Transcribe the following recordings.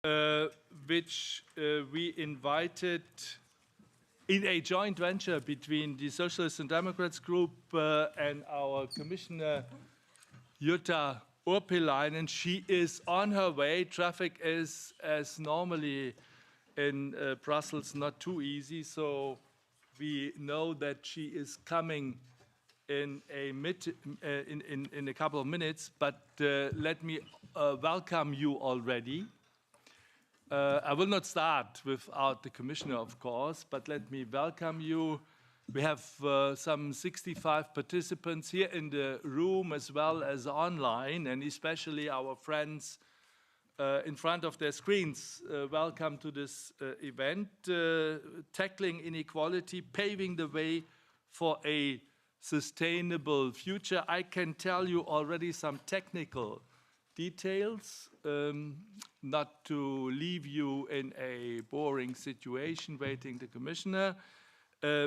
which we invited in a joint venture between the Socialists and Democrats group and our Commissioner Jutta Urpilainen. She is on her way. Traffic is, as normally in Brussels, not too easy, so we know that she is coming in a couple of minutes, but let me welcome you already. I will not start without the Commissioner, of course, but let me welcome you. We have some 65 participants here in the room as well as online, and especially our friends in front of their screens. Welcome to this event, Tackling Inequality, Paving the Way for a Sustainable Future. I can tell you already some technical details, not to leave you in a boring situation waiting the Commissioner.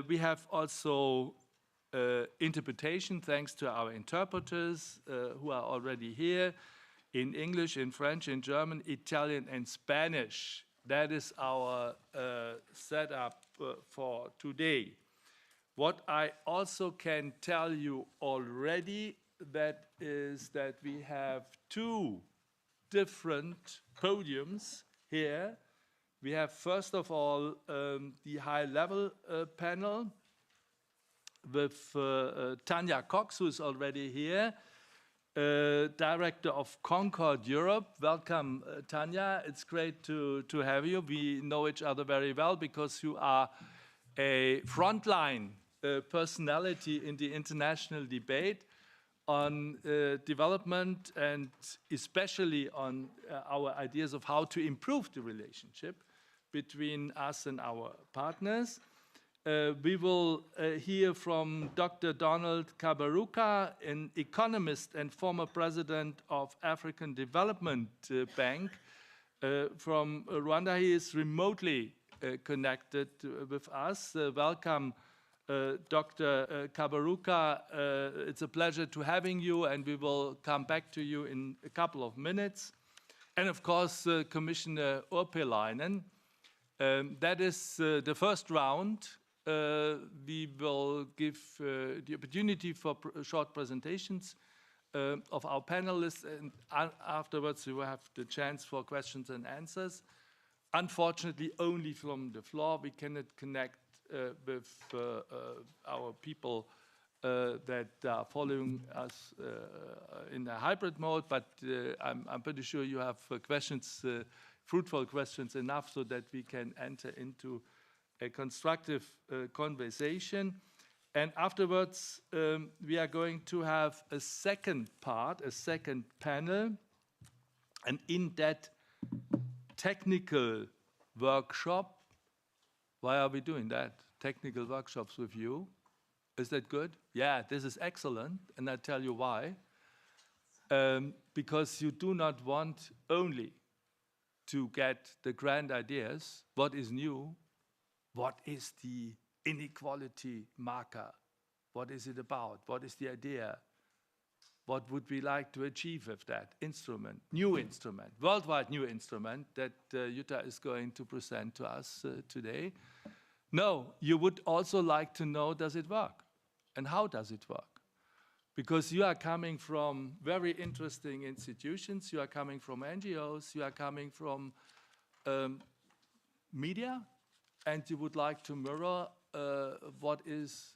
We have also interpretation, thanks to our interpreters who are already here, in English, in French, in German, Italian, and Spanish. That is our setup for today. What I also can tell you already that is that we have two different podiums here. We have, first of all, the high-level panel with Tanya Cox, who is already here, Director of Concord Europe. Welcome, Tanya. It's great to have you. We know each other very well because you are a frontline personality in the international debate on development and especially on our ideas of how to improve the relationship between us and our partners. We will hear from Dr. Donald Kaberuka, an economist and former president of African Development Bank from Rwanda. He is remotely connected with us. Welcome, Dr. Kaberuka. It's a pleasure to having you, and we will come back to you in a couple of minutes. And of course, Commissioner Urpilainen. That is the first round. We will give the opportunity for short presentations of our panelists, and afterwards we will have the chance for questions and answers. Unfortunately, only from the floor. We cannot connect with our people that are following us in a hybrid mode, but I'm pretty sure you have questions, fruitful questions enough so that we can enter into a constructive conversation. And afterwards, we are going to have a second part, a second panel, and in that technical workshop. Why are we doing that? Technical workshops with you. Is that good? Yeah, this is excellent, and I'll tell you why. Because you do not want only to get the grand ideas, what is new, what is the inequality marker, what is it about, what is the idea, what would we like to achieve with that instrument, new instrument, worldwide new instrument that Jutta is going to present to us today. No, you would also like to know, does it work? And how does it work? Because you are coming from very interesting institutions, you are coming from NGOs, you are coming from media, and you would like to mirror what is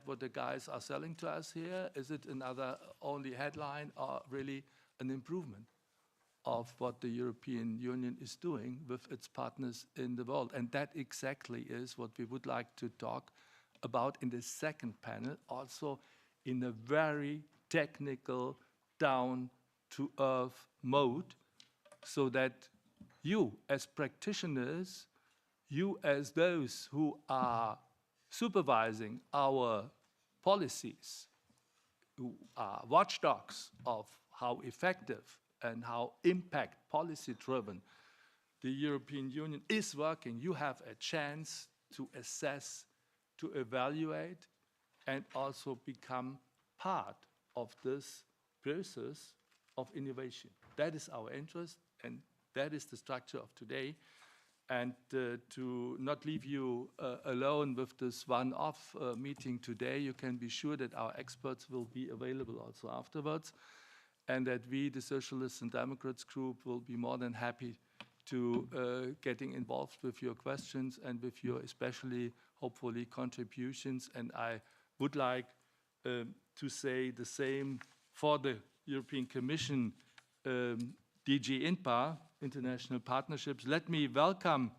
what the guys are selling to us here. Is it another only headline or really an improvement of what the European Union is doing with its partners in the world? And that exactly is what we would like to talk about in the second panel, also in a very technical, down-to-earth mode, so that you as practitioners, you as those who are supervising our policies, who are watchdogs of how effective and how impact policy-driven the European Union is working, you have a chance to assess, to evaluate, and also become part of this process of innovation. That is our interest, and That is the structure of today. And to not leave you alone with this one-off meeting today, you can be sure that our experts will be available also afterwards, and that we, the Socialists and Democrats group, will be more than happy to getting involved with your questions and with your especially, hopefully, contributions. And I would like to say the same for the European Commission, DG INPA, International Partnerships. Let me welcome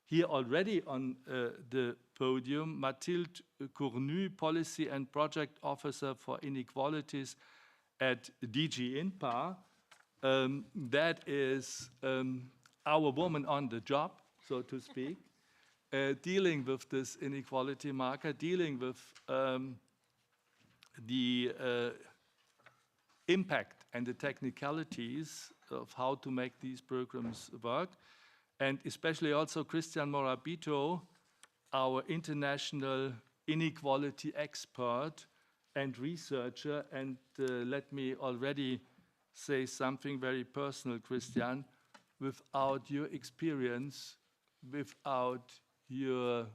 here already on the podium Mathilde Cournu, Policy and Project Officer for Inequalities at DG INPA. That is our woman on the job, so to speak, dealing with this inequality marker, dealing with the impact and the technicalities of how to make these programs work, and especially also Christian Morabito, our international inequality expert and researcher. And let me already say something very personal, Christian. Without your experience, without your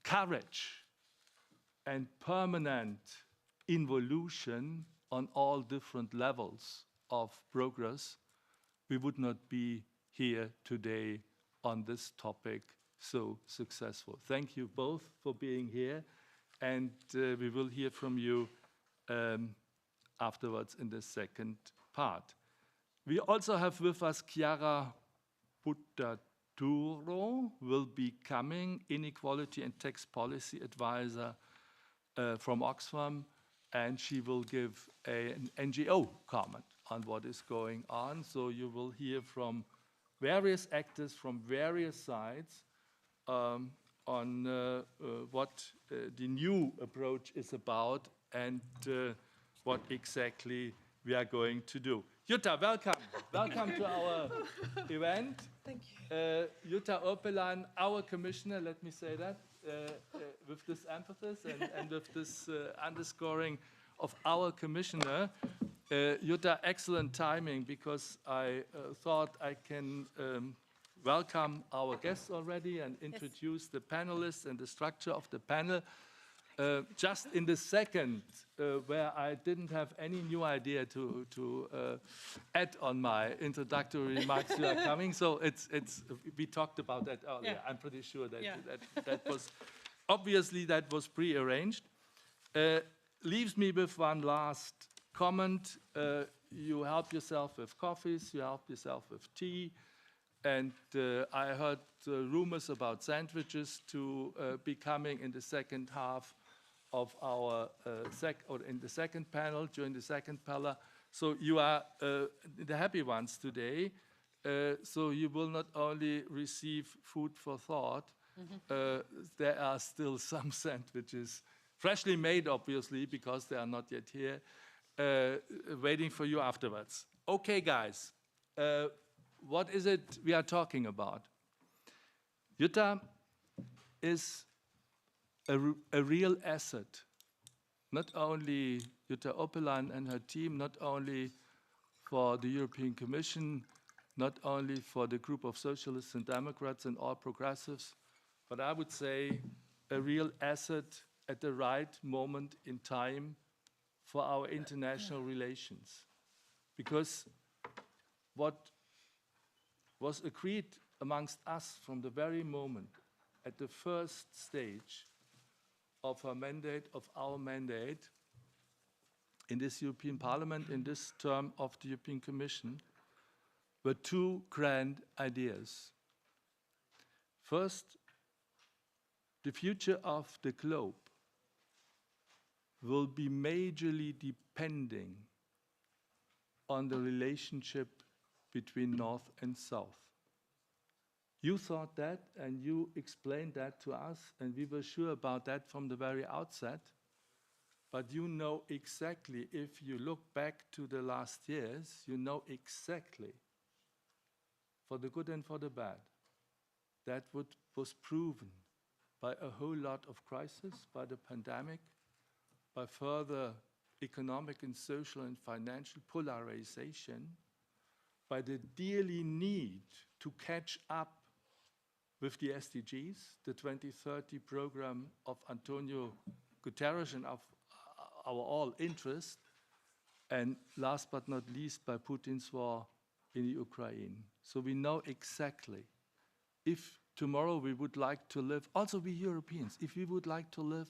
courage and permanent involution on all different levels of progress, we would not be here today on this topic so successful. Thank you both for being here, and we will hear from you afterwards in the second part. We also have with us Chiara Buttaturro, will be coming, Inequality and Tax Policy Advisor from Oxfam, and she will give an NGO comment on what is going on. So you will hear from various actors from various sides on what the new approach is about and what exactly we are going to do. Jutta, welcome. Welcome to our event. Thank you. Jutta Urpilainen, our commissioner, let me say that, with this emphasis and with this underscoring of our commissioner. Jutta, excellent timing, because I thought I can welcome our guests already and introduce the panelists and the structure of the panel. Just in the second, where I didn't have any new idea to add on my introductory remarks, you are coming. So we talked about that earlier. Yeah. I'm pretty sure that, that was, obviously that was pre-arranged. Leaves me with one last comment. You help yourself with coffees, you help yourself with tea. And I heard rumors about sandwiches to be coming in the second half of our in the second panel, during the second panel. So you are the happy ones today. So you will not only receive food for thought, there are still some sandwiches, freshly made, obviously, because they are not yet here, waiting for you afterwards. Okay, guys, what is it we are talking about? Jutta is a real asset, not only Jutta Urpilainen and her team, not only for the European Commission, not only for the group of Socialists and Democrats and all progressives, but I would say a real asset at the right moment in time for our international relations. Because what was agreed amongst us from the very moment at the first stage of our mandate in this European Parliament, in this term of the European Commission, were two grand ideas. First, the future of the globe will be majorly depending on the relationship between North and South. You thought that, and you explained that to us, and we were sure about that from the very outset. But you know exactly, if you look back to the last years, you know exactly, for the good and for the bad, that was proven by a whole lot of crises, by the pandemic, by further economic and social and financial polarization, by the dearly need to catch up with the SDGs, the 2030 program of Antonio Guterres and of our all interest, and last but not least, by Putin's war in Ukraine. So we know exactly if tomorrow we would like to live, also we Europeans, if we would like to live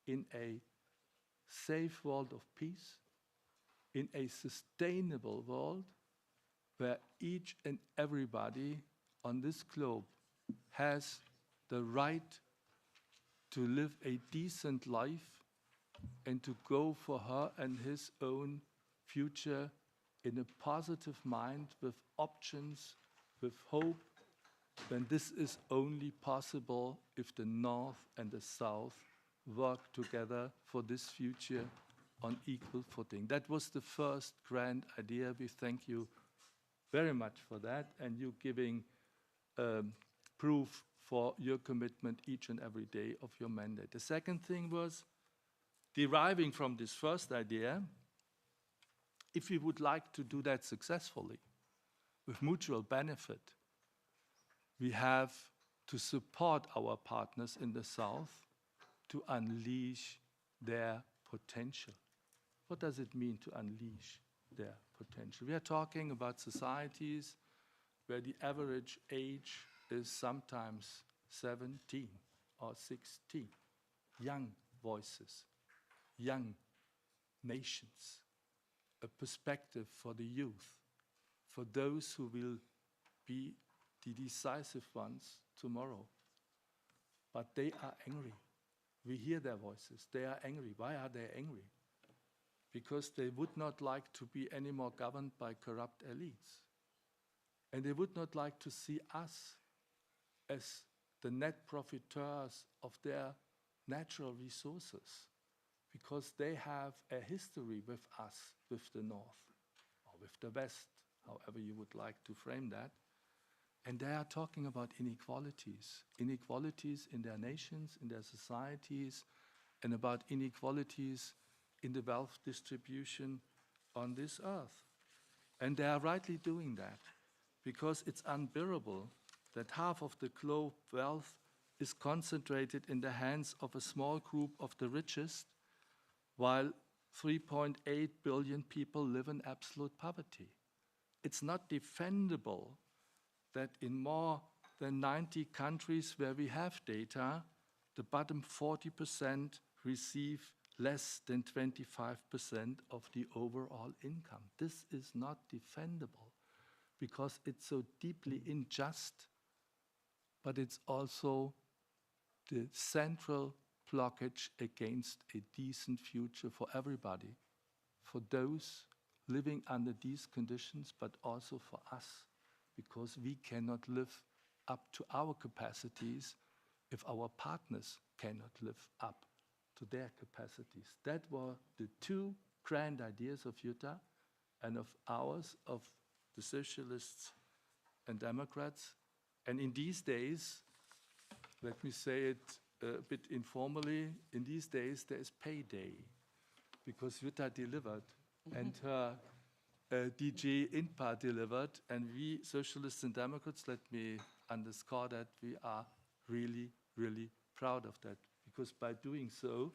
in a safe world of peace, in a sustainable world, where each and everybody on this globe has the right to live a decent life and to go for her and his own future in a positive mind with options, with hope, then this is only possible if the North and the South work together for this future on equal footing. That was the first grand idea. We thank you very much for that, and you giving proof for your commitment each and every day of your mandate. The second thing was deriving from this first idea, if we would like to do that successfully, with mutual benefit, we have to support our partners in the South to unleash their potential. What does it mean to unleash their potential? We are talking about societies where the average age is sometimes 17 or 16. Young voices, young nations, a perspective for the youth, for those who will be the decisive ones tomorrow. But they are angry. We hear their voices. They are angry. Why are they angry? Because they would not like to be any more governed by corrupt elites. And they would not like to see us as the net profiteers of their natural resources, because they have a history with us, with the North, or with the West, however you would like to frame that. And they are talking about inequalities in their nations, in their societies, and about inequalities in the wealth distribution on this earth. And they are rightly doing that, because it's unbearable that half of the globe wealth is concentrated in the hands of a small group of the richest, while 3.8 billion people live in absolute poverty. It's not defendable that in more than 90 countries where we have data, the bottom 40% receive less than 25% of the overall income. This is not defendable because it's so deeply unjust, but it's also the central blockage against a decent future for everybody, for those living under these conditions, but also for us, because we cannot live up to our capacities if our partners cannot live up to their capacities. That were the two grand ideas of Jutta and of ours, of the socialists and Democrats. And in these days, let me say it a bit informally, in these days there is payday, because Jutta delivered and her DG INPA delivered, and we socialists and Democrats, let me underscore that, we are really, really proud of that, because by doing so,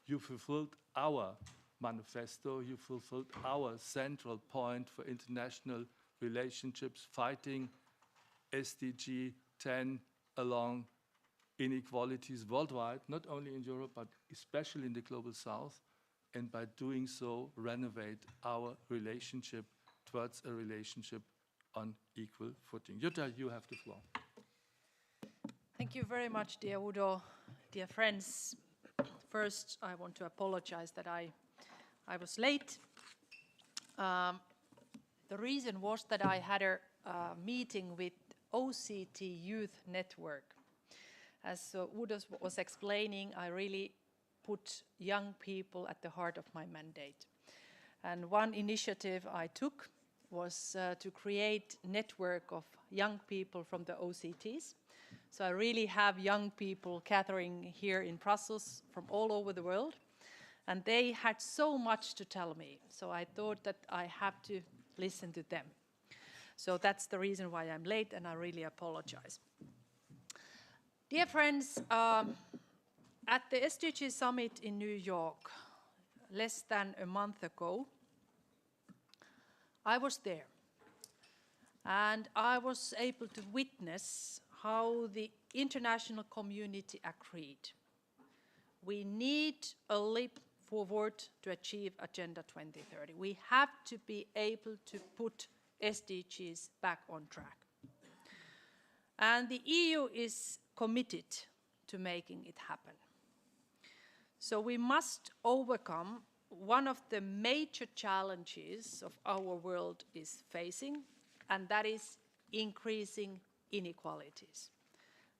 you fulfilled our manifesto, you fulfilled our central point for international relationships, fighting SDG 10 along inequalities worldwide, not only in Europe, but especially in the global South, and by doing so, renovate our relationship towards a relationship on equal footing. Jutta, you have the floor. Thank you very much, dear Udo, dear friends. First, I want to apologize that I was late. The reason was that I had a meeting with OCT Youth Network. As Udo was explaining, I really put young people at the heart of my mandate. And one initiative I took was to create a network of young people from the OCTs. So I really have young people gathering here in Brussels from all over the world. And they had so much to tell me. So I thought that I have to listen to them. So that's the reason why I'm late, and I really apologize. Dear friends, at the SDG Summit in New York, less than a month ago, I was there. And I was able to witness how the international community agreed. We need a leap forward to achieve Agenda 2030. We have to be able to put SDGs back on track. And the EU is committed to making it happen. So we must overcome one of the major challenges of our world is facing, and that is increasing inequalities.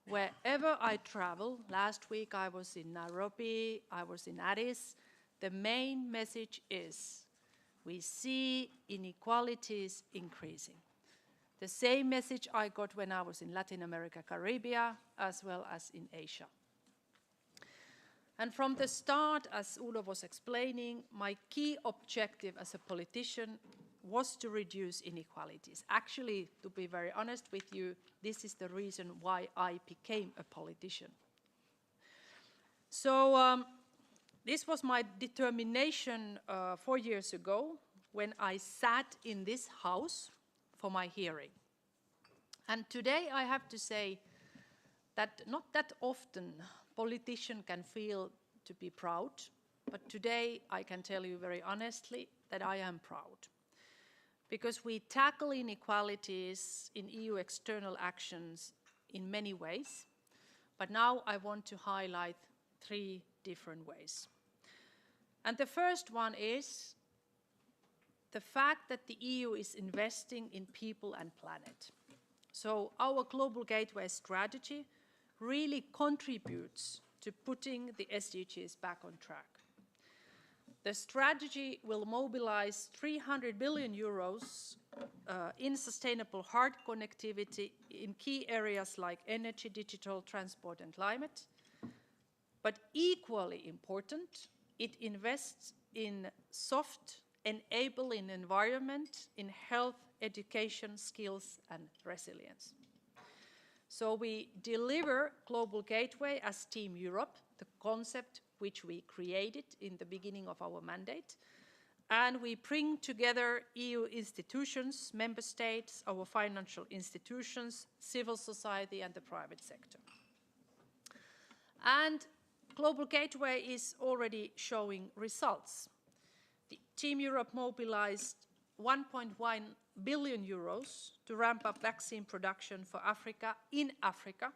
Wherever I travel, last week I was in Nairobi, I was in Addis, the main message is we see inequalities increasing. The same message I got when I was in Latin America, Caribbean, as well as in Asia. And from the start, as Udo was explaining, my key objective as a politician was to reduce inequalities. Actually, to be very honest with you, this is the reason why I became a politician. So this was my determination 4 years ago when I sat in this house for my hearing. And today I have to say that not that often politicians can feel to be proud, but today I can tell you very honestly that I am proud. Because we tackle inequalities in EU external actions in many ways, but now I want to highlight 3 different ways. And the first one is the fact that the EU is investing in people and planet. So our Global Gateway strategy really contributes to putting the SDGs back on track. The strategy will mobilize 300 billion euros in sustainable hard connectivity in key areas like energy, digital, transport and climate. But equally important, it invests in soft, enabling environment, in health, education, skills and resilience. So we deliver Global Gateway as Team Europe, the concept which we created in the beginning of our mandate. And we bring together EU institutions, member states, our financial institutions, civil society and the private sector. And Global Gateway is already showing results. The Team Europe mobilized 1.1 billion euros to ramp up vaccine production for Africa in Africa.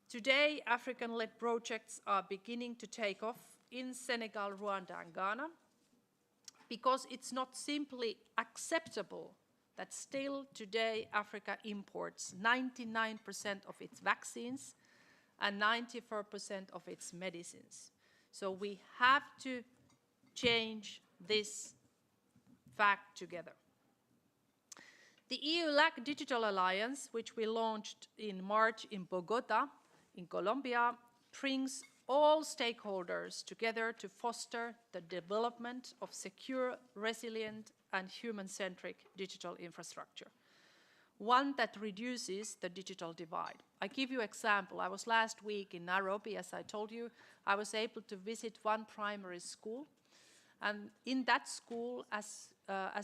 Today, African-led projects are beginning to take off in Senegal, Rwanda and Ghana, because it's not simply acceptable that still today Africa imports 99% of its vaccines and 94% of its medicines. So we have to change this fact together. The EU-LAC Digital Alliance, which we launched in March in Bogota, in Colombia, brings all stakeholders together to foster the development of secure, resilient, and human-centric digital infrastructure, one that reduces the digital divide. I give you an example. I was last week in Nairobi, as I told you. I was able to visit one primary school, and in that school, as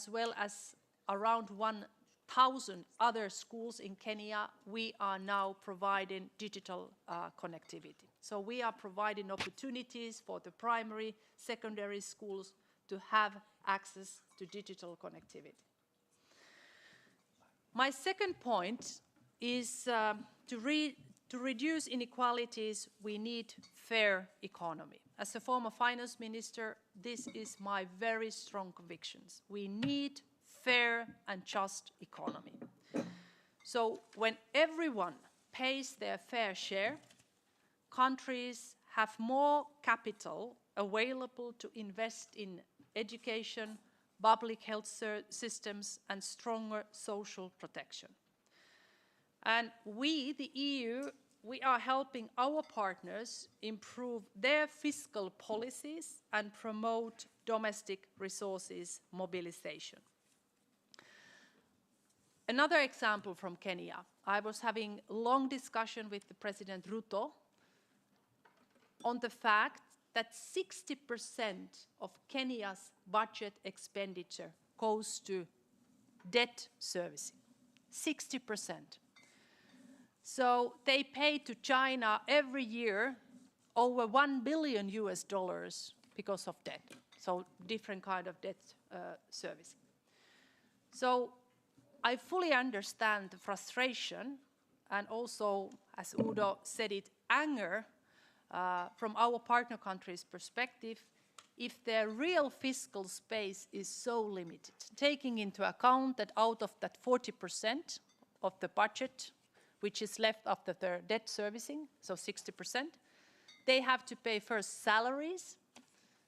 well as around 1,000 other schools in Kenya, we are now providing digital connectivity. So we are providing opportunities for the primary, secondary schools to have access to digital connectivity. My second point is to reduce inequalities, we need fair economy. As a former finance minister, this is my very strong convictions. We need fair and just economy. So when everyone pays their fair share, countries have more capital available to invest in education, public health systems, and stronger social protection. And we, the EU, we are helping our partners improve their fiscal policies and promote domestic resources mobilization. Another example from Kenya. I was having a long discussion with the President Ruto on the fact that 60% of Kenya's budget expenditure goes to debt servicing. 60%. So they pay to China every year over $1 billion because of debt. So different kind of debt servicing. So I fully understand the frustration and also, as Udo said it, anger from our partner countries' perspective if their real fiscal space is so limited, taking into account that out of that 40% of the budget which is left after their debt servicing, so 60%, they have to pay first salaries.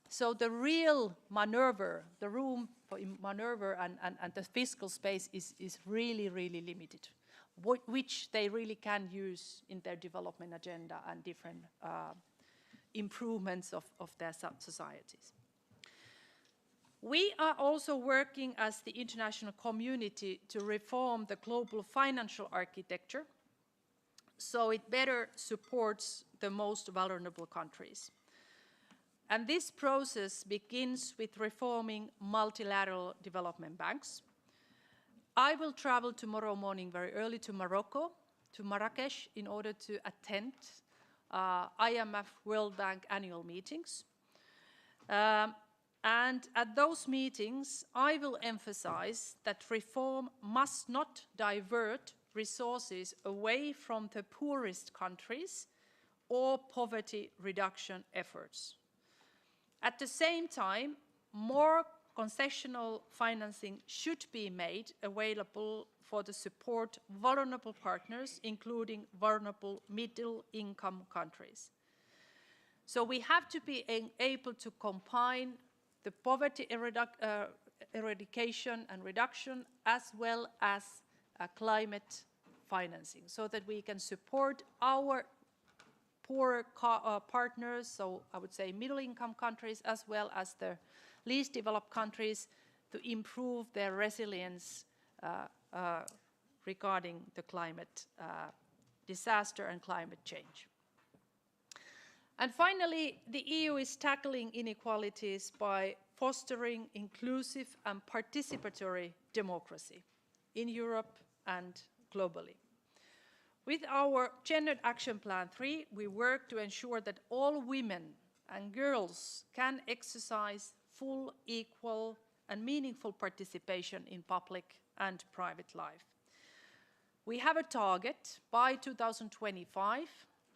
So the real maneuver, the room for maneuver and the fiscal space is really, really limited, which they really can use in their development agenda and different improvements of their societies. We are also working as the international community to reform the global financial architecture so it better supports the most vulnerable countries. And this process begins with reforming multilateral development banks. I will travel tomorrow morning very early to Morocco, to Marrakesh, in order to attend IMF World Bank annual meetings. And at those meetings, I will emphasize that reform must not divert resources away from the poorest countries or poverty reduction efforts. At the same time, more concessional financing should be made available for the support vulnerable partners, including vulnerable middle-income countries. So we have to be able to combine the poverty eradication and reduction as well as climate financing so that we can support our poorer partners, so I would say middle-income countries as well as the least developed countries to improve their resilience regarding the climate disaster and climate change. And finally, the EU is tackling inequalities by fostering inclusive and participatory democracy in Europe and globally. With our Gendered Action Plan 3, we work to ensure that all women and girls can exercise full, equal, and meaningful participation in public and private life. We have a target by 2025,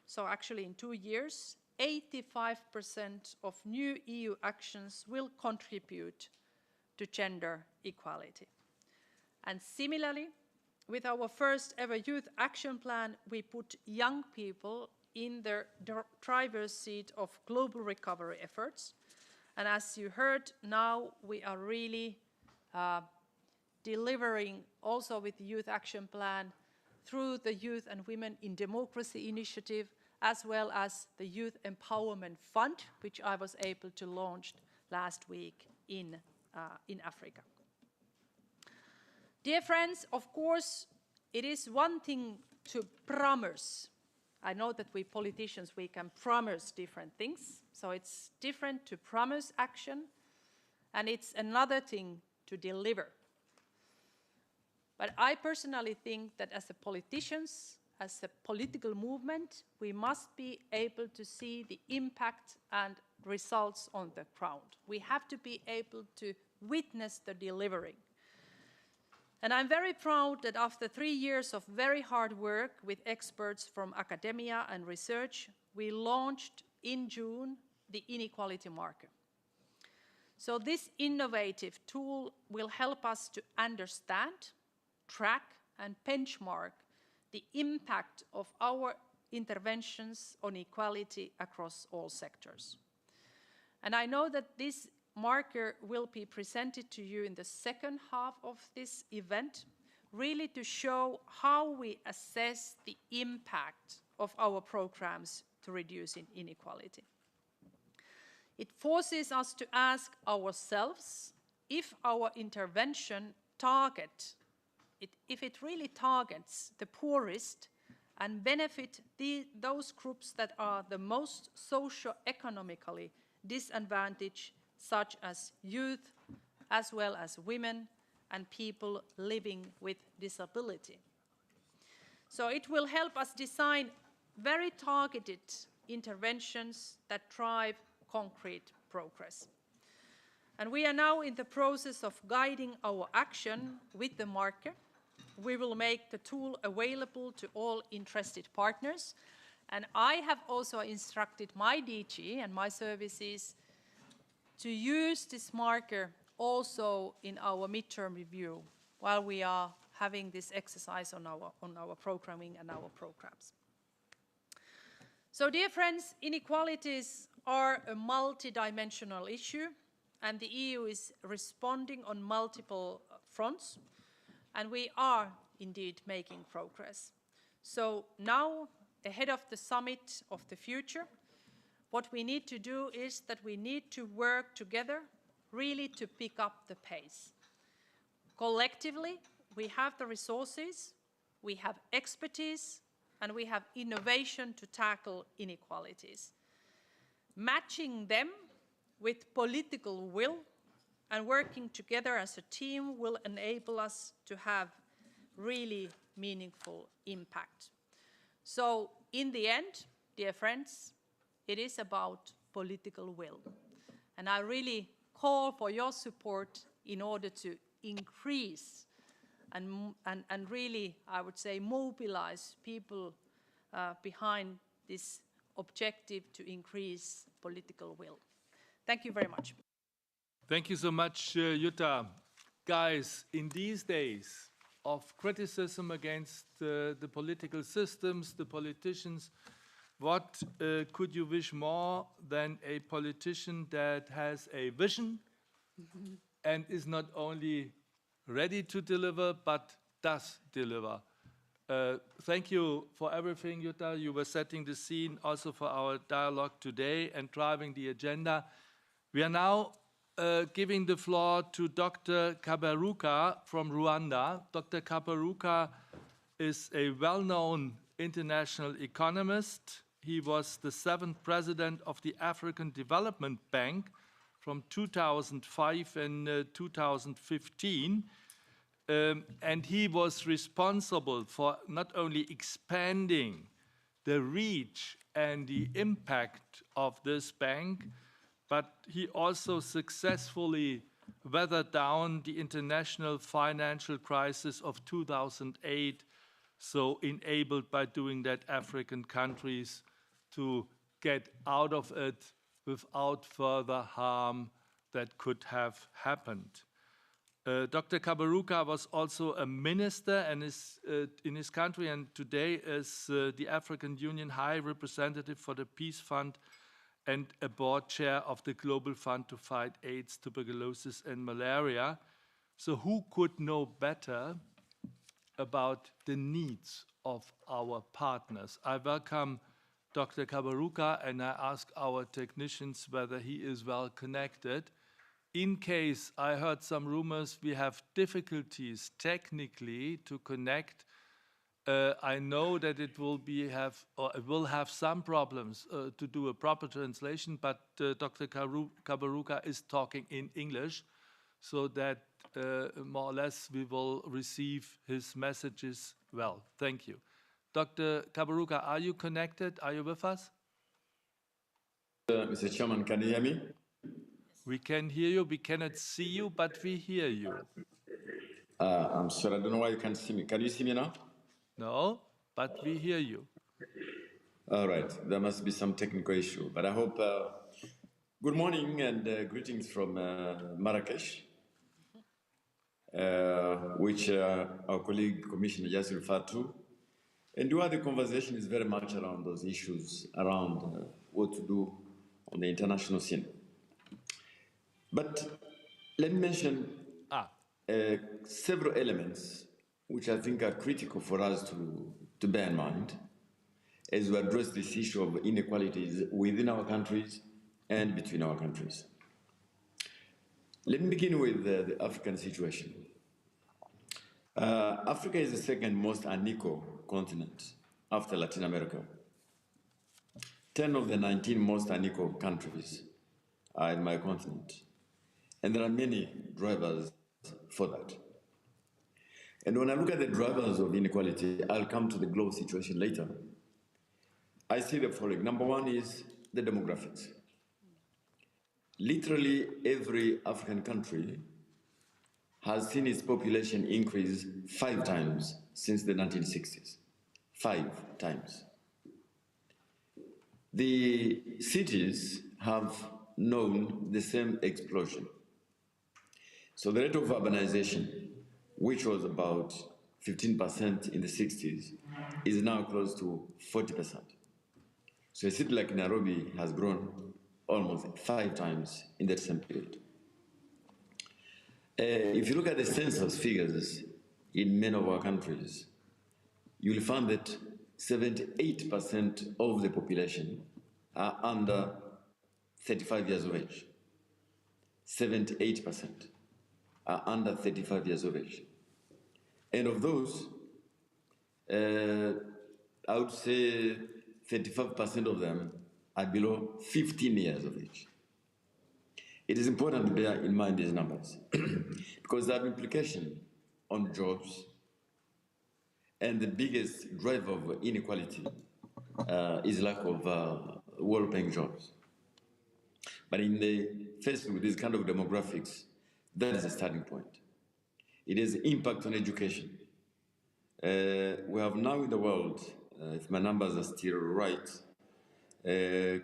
so actually in 2 years, 85% of new EU actions will contribute to gender equality. And similarly, with our first ever youth action plan, we put young people in the driver's seat of global recovery efforts. And as you heard, now we are really delivering also with the youth action plan through the Youth and Women in Democracy initiative, as well as the Youth Empowerment Fund, which I was able to launch last week in Africa. Dear friends, of course, it is one thing to promise. I know that we politicians, we can promise different things, so it's different to promise action, and it's another thing to deliver. But I personally think that as politicians, as a political movement, we must be able to see the impact and results on the ground. We have to be able to witness the delivering. And I'm very proud that after 3 years of very hard work with experts from academia and research, we launched in June the inequality marker. So this innovative tool will help us to understand, track, and benchmark the impact of our interventions on equality across all sectors. And I know that this marker will be presented to you in the second half of this event, really to show how we assess the impact of our programs to reduce inequality. It forces us to ask ourselves if our intervention target if it really targets the poorest and benefit those groups that are the most socio-economically disadvantaged, such as youth, as well as women and people living with disability. So it will help us design very targeted interventions that drive concrete progress. And we are now in the process of guiding our action with the marker. We will make the tool available to all interested partners. And I have also instructed my DG and my services to use this marker also in our midterm review while we are having this exercise on our programming and our programs. So, dear friends, inequalities are a multidimensional issue, and the EU is responding on multiple fronts, and we are indeed making progress. So now, ahead of the summit of the future, what we need to do is that we need to work together really to pick up the pace. Collectively, we have the resources, we have expertise, and we have innovation to tackle inequalities. Matching them with political will and working together as a team will enable us to have really meaningful impact. So in the end, dear friends, it is about political will. And I really call for your support in order to increase and really, I would say, mobilize people behind this objective to increase political will. Thank you very much. Thank you so much, Jutta. Guys, in these days of criticism against the political systems, the politicians, what could you wish more than a politician that has a vision and is not only ready to deliver, but does deliver? Thank you for everything, Jutta. You were setting the scene also for our dialogue today and driving the agenda. We are now giving the floor to Dr. Kaberuka from Rwanda. Dr. Kaberuka is a well-known international economist. He was the 7th president of the African Development Bank from 2005 and 2015. And he was responsible for not only expanding the reach and the impact of this bank, but he also successfully weathered down the international financial crisis of 2008, so enabled by doing that African countries to get out of it without further harm that could have happened. Dr. Kaberuka was also a minister and is in his country, and today is the African Union High Representative for the Peace Fund and a board chair of the Global Fund to Fight AIDS, Tuberculosis, and Malaria. So who could know better about the needs of our partners? I welcome Dr. Kaberuka, and I ask our technicians whether he is well connected. In case I heard some rumors we have difficulties technically to connect, I know that it will have some problems to do a proper translation, but Dr. Kaberuka is talking in English, so that more or less we will receive his messages well. Thank you. Dr. Kaberuka, are you connected? Are you with us? Mr. Chairman, can you hear me? We can hear you. We cannot see you, but we hear you. I'm sorry, I don't know why you can't see me. Can you see me now? No, but we hear you. All right, there must be some technical issue, but I hope. Good morning and greetings from Marrakesh, which our colleague Commissioner just referred to. And where the conversation is very much around those issues, around what to do on the international scene. But let me mention several elements which I think are critical for us to bear in mind as we address this issue of inequalities within our countries and between our countries. Let me begin with the African situation. Africa is the second most unequal continent after Latin America. 10 of the 19 most unequal countries are in my continent. And there are many drivers for that. And when I look at the drivers of inequality, I'll come to the global situation later. I see the following. Number one is the demographics. Literally every African country has seen its population increase 5 times since the 1960s. 5 times. The cities have known the same explosion. So the rate of urbanization, which was about 15% in the 60s, is now close to 40%. So a city like Nairobi has grown almost 5 times in that same period. If you look at the census figures in many of our countries, you'll find that 78% of the population are under 35 years of age. 78% are under 35 years of age. And of those, I would say 35% of them are below 15 years of age. It is important to bear in mind these numbers because they have implication on jobs, and the biggest driver of inequality is lack of well-paying jobs. But in the faced with this kind of demographics, that is a starting point. It has impact on education. We have now in the world, if my numbers are still right,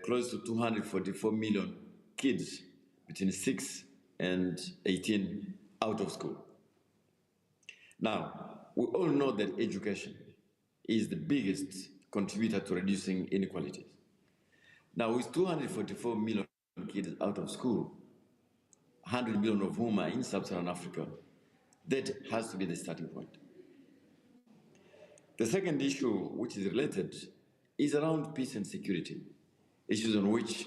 close to 244 million kids between 6 and 18 out of school. Now, we all know that education is the biggest contributor to reducing inequalities. Now, with 244 million kids out of school, 100 million of whom are in sub-Saharan Africa, that has to be the starting point. The second issue, which is related, is around peace and security, issues on which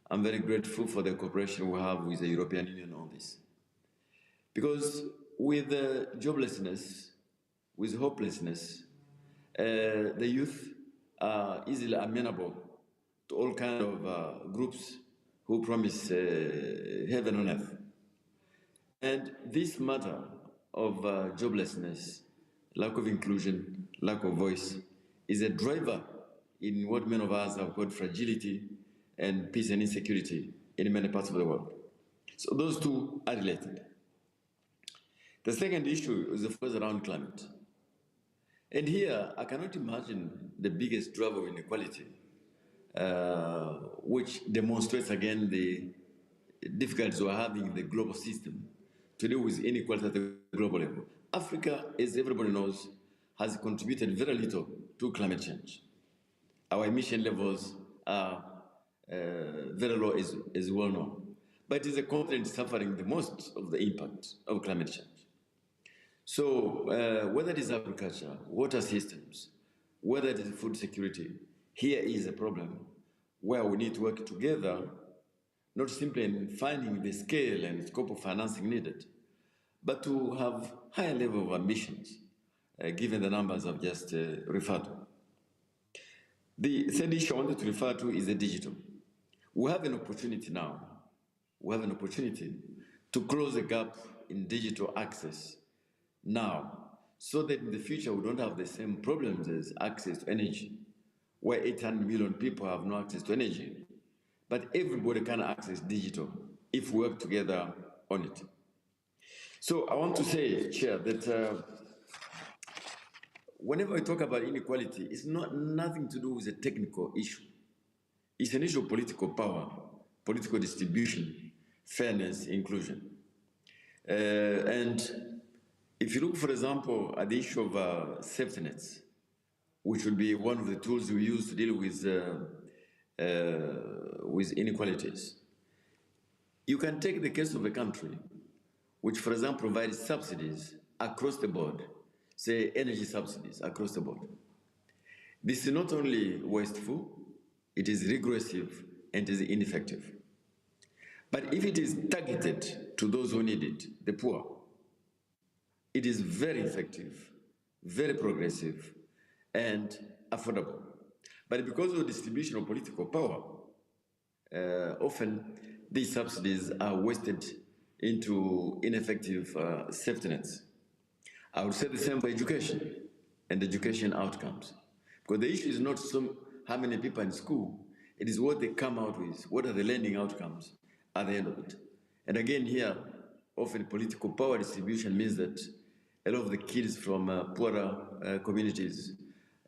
I'm very grateful for the cooperation we have with the European Union on this. Because with joblessness, with hopelessness, the youth are easily amenable to all kinds of groups who promise heaven on earth. And this matter of joblessness, lack of inclusion, lack of voice, is a driver in what many of us have called fragility and peace and insecurity in many parts of the world. So those two are related. The second issue is, of course, around climate. And here, I cannot imagine the biggest driver of inequality, which demonstrates again the difficulties we're having in the global system to deal with inequality at the global level. Africa, as everybody knows, has contributed very little to climate change. Our emission levels are very low, as well known. But it is a continent suffering the most of the impact of climate change. So whether it is agriculture, water systems, whether it is food security, here is a problem where we need to work together, not simply in finding the scale and scope of financing needed, but to have higher level of ambitions, given the numbers I've just referred to. The third issue I wanted to refer to is the digital. We have an opportunity now. We have an opportunity to close the gap in digital access now, so that in the future we don't have the same problems as access to energy, where 800 million people have no access to energy. But everybody can access digital if we work together on it. So I want to say, Chair, that whenever we talk about inequality, it's nothing to do with a technical issue. It's an issue of political power, political distribution, fairness, inclusion. And if you look, for example, at the issue of safety nets, which would be one of the tools we use to deal with inequalities, you can take the case of a country which, for example, provides subsidies across the board, say energy subsidies across the board. This is not only wasteful, it is regressive and it is ineffective. But if it is targeted to those who need it, the poor, it is very effective, very progressive, and affordable. But because of the distribution of political power, often these subsidies are wasted into ineffective safety nets. I would say the same for education and education outcomes. Because the issue is not how many people in school, it is what they come out with, what are the learning outcomes at the end of it. And again here, often political power distribution means that a lot of the kids from poorer communities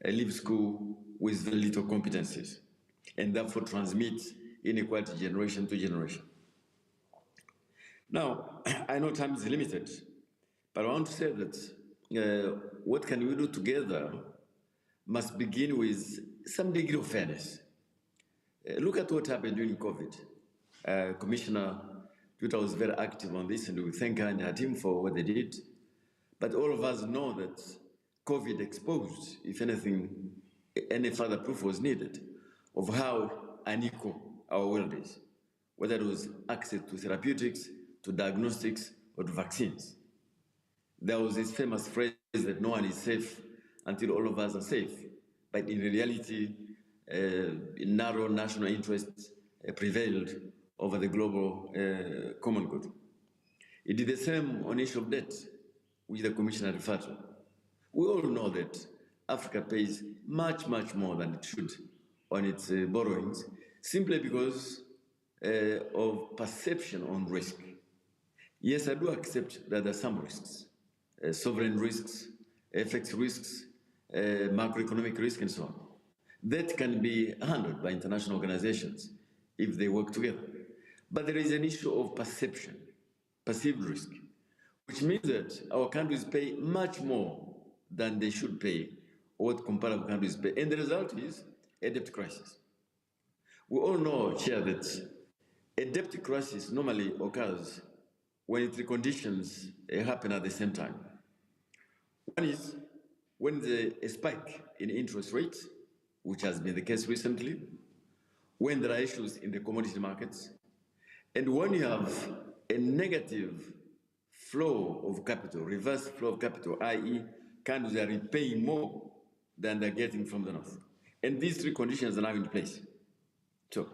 leave school with very little competencies and therefore transmit inequality generation to generation. Now, I know time is limited, but I want to say that what can we do together must begin with some degree of fairness. Look at what happened during COVID. Commissioner Twitter was very active on this, and we thank her and her team for what they did. But all of us know that COVID exposed, if anything, any further proof was needed of how unequal our world is, whether it was access to therapeutics, to diagnostics, or to vaccines. There was this famous phrase that no one is safe until all of us are safe. But in reality, narrow national interests prevailed over the global common good. It did the same on issue of debt, which the Commissioner referred to. We all know that Africa pays much, much more than it should on its borrowings, simply because of perception on risk. Yes, I do accept that there are some risks, sovereign risks, FX risks, macroeconomic risk, and so on. That can be handled by international organizations if they work together. But there is an issue of perception, perceived risk, which means that our countries pay much more than they should pay, or what comparable countries pay. And the result is a debt crisis. We all know, Chair, that a debt crisis normally occurs when three conditions happen at the same time. One is when there's a spike in interest rates, which has been the case recently, when there are issues in the commodity markets, and when you have a negative flow of capital, reverse flow of capital, i.e., countries are repaying more than they're getting from the north. And these three conditions are now in place. So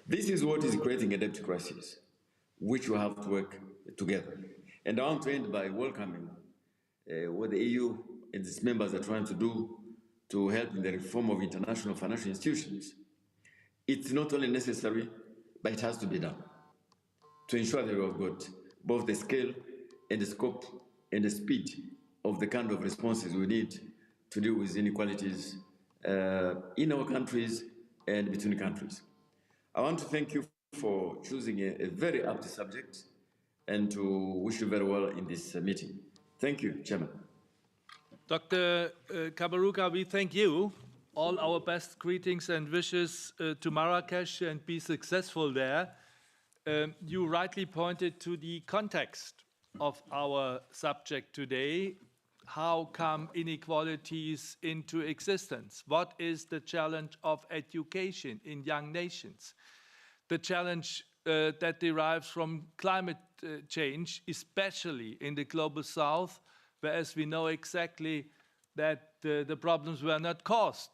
this is what is creating a debt crisis, which we have to work together. And I want to end by welcoming what the EU and its members are trying to do to help in the reform of international financial institutions. It's not only necessary, but it has to be done to ensure that we've got both the scale and the scope and the speed of the kind of responses we need to deal with inequalities in our countries and between countries. I want to thank you for choosing a very apt subject and to wish you very well in this meeting. Thank you, Chairman. Dr. Kaberuka, we thank you. All our best greetings and wishes to Marrakesh, and be successful there. You rightly pointed to the context of our subject today. How come inequalities into existence? What is the challenge of education in young nations? The challenge that derives from climate change, especially in the global south, whereas we know exactly that the problems were not caused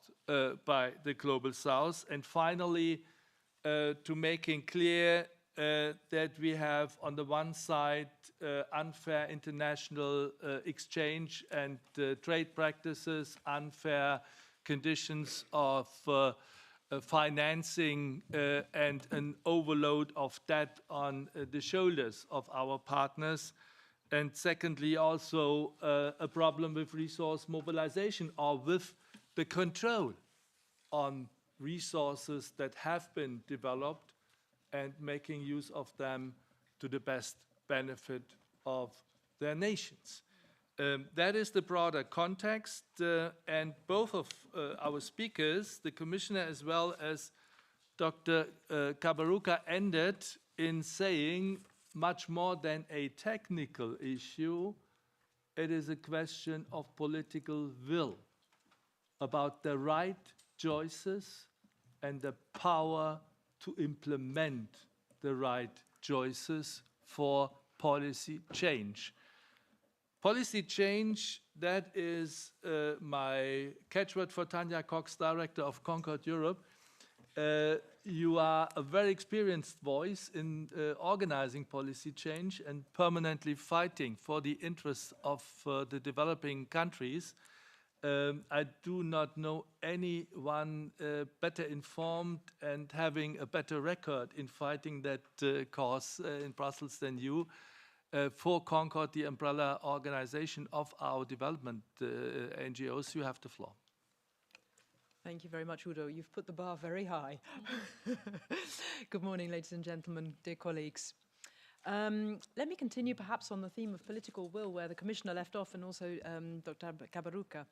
by the global south. And finally, to making clear that we have, on the one side, unfair international exchange and trade practices, unfair conditions of financing and an overload of debt on the shoulders of our partners. And secondly, also a problem with resource mobilization, or with the control on resources that have been developed and making use of them to the best benefit of their nations. That is the broader context, and both of our speakers, the Commissioner as well as Dr. Kaberuka, ended in saying much more than a technical issue, it is a question of political will, about the right choices and the power to implement the right choices for policy change. Policy change, that is my catchword for Tanja Cox, Director of Concord Europe. You are a very experienced voice in organizing policy change and permanently fighting for the interests of the developing countries. I do not know anyone better informed and having a better record in fighting that cause in Brussels than you. For Concord, the umbrella organization of our development NGOs, you have the floor. Thank you very much, Udo. You've put the bar very high. Good morning, ladies and gentlemen, dear colleagues. Let me continue perhaps on the theme of political will, where the Commissioner left off, and also Dr. Kabaruka.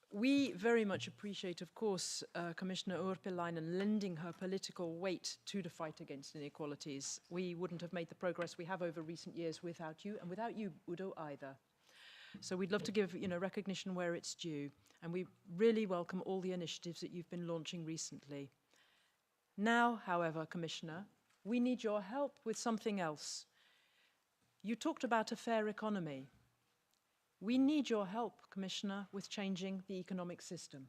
We very much appreciate, of course, Commissioner Urpilainen lending her political weight to the fight against inequalities. We wouldn't have made the progress we have over recent years without you, and without you, Udo, either. So we'd love to give recognition where it's due, and we really welcome all the initiatives that you've been launching recently. Now, however, Commissioner, we need your help with something else. You talked about a fair economy. We need your help, Commissioner, with changing the economic system.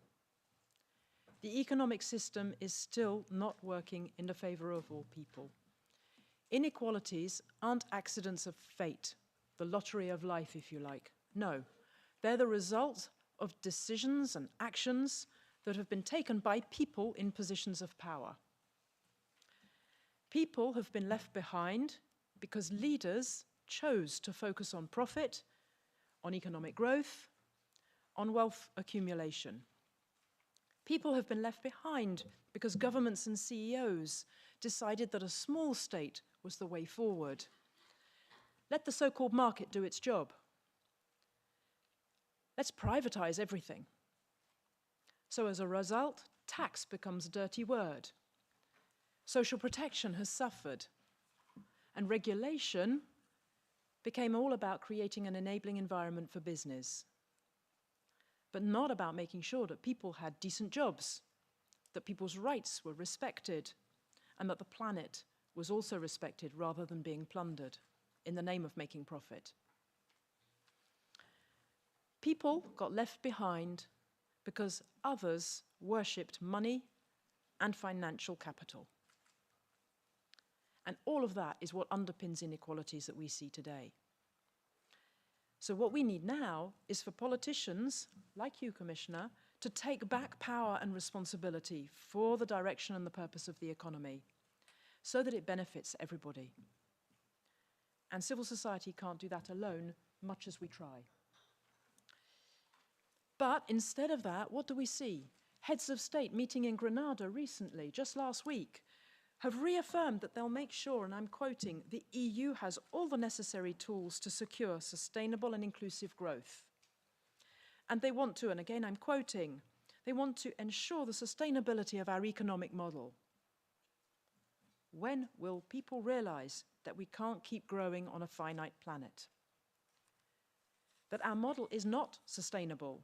The economic system is still not working in the favor of all people. Inequalities aren't accidents of fate, the lottery of life, if you like. No, they're the result of decisions and actions that have been taken by people in positions of power. People have been left behind because leaders chose to focus on profit, on economic growth, on wealth accumulation. People have been left behind because governments and CEOs decided that a small state was the way forward. Let the so-called market do its job. Let's privatize everything. So as a result, tax becomes a dirty word. Social protection has suffered, and regulation became all about creating an enabling environment for business, but not about making sure that people had decent jobs, that people's rights were respected, and that the planet was also respected rather than being plundered in the name of making profit. People got left behind because others worshipped money and financial capital. And all of that is what underpins inequalities that we see today. So what we need now is for politicians, like you, Commissioner, to take back power and responsibility for the direction and the purpose of the economy, so that it benefits everybody. And civil society can't do that alone, much as we try. But instead of that, what do we see? Heads of state meeting in Grenada recently, just last week, have reaffirmed that they'll make sure, and I'm quoting, the EU has all the necessary tools to secure sustainable and inclusive growth. And they want to, and again I'm quoting, they want to ensure the sustainability of our economic model. When will people realize that we can't keep growing on a finite planet? That our model is not sustainable?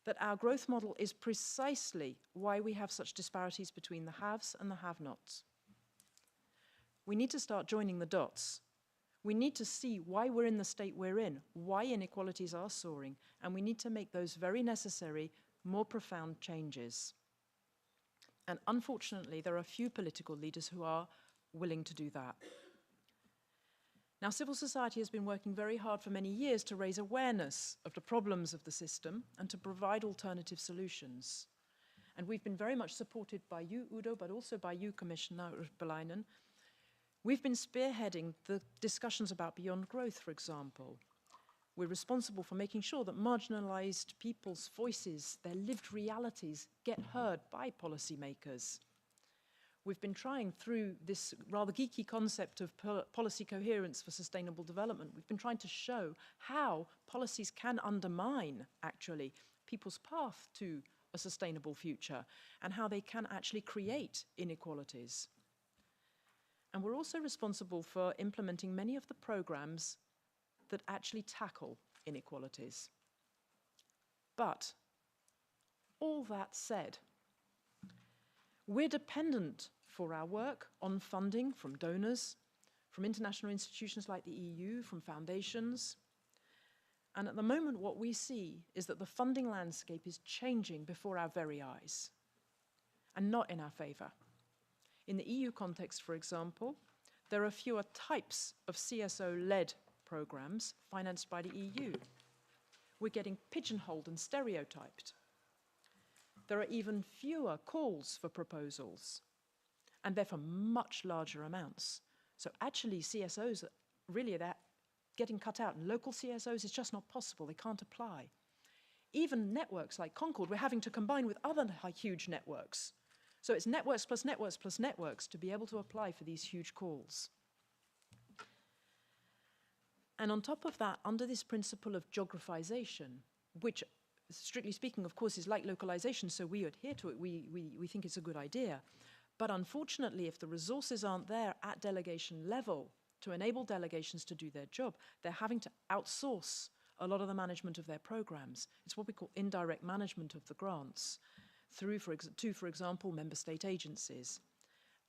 That our growth model is precisely why we have such disparities between the haves and the have-nots. We need to start joining the dots. We need to see why we're in the state we're in, why inequalities are soaring, and we need to make those very necessary, more profound changes. And unfortunately, there are few political leaders who are willing to do that. Now, civil society has been working very hard for many years to raise awareness of the problems of the system and to provide alternative solutions. And we've been very much supported by you, Udo, but also by you, Commissioner Urpilainen. We've been spearheading the discussions about beyond growth, for example. We're responsible for making sure that marginalized people's voices, their lived realities, get heard by policymakers. We've been trying through this rather geeky concept of policy coherence for sustainable development. We've been trying to show how policies can undermine, actually, people's path to a sustainable future and how they can actually create inequalities. And we're also responsible for implementing many of the programs that actually tackle inequalities. But all that said, we're dependent for our work on funding from donors, from international institutions like the EU, from foundations. And at the moment, what we see is that the funding landscape is changing before our very eyes, and not in our favour. In the EU context, for example, there are fewer types of CSO-led programmes financed by the EU. We're getting pigeonholed and stereotyped. There are even fewer calls for proposals, and they're for much larger amounts. So actually, CSOs are really getting cut out, and local CSOs is just not possible. They can't apply. Even networks like Concord, we're having to combine with other huge networks. So it's networks plus networks plus networks to be able to apply for these huge calls. And on top of that, under this principle of geographization, which strictly speaking, of course, is like localization, so we adhere to it, we think it's a good idea. But unfortunately, if the resources aren't there at delegation level to enable delegations to do their job, they're having to outsource a lot of the management of their programs. It's what we call indirect management of the grants through, for example, member state agencies.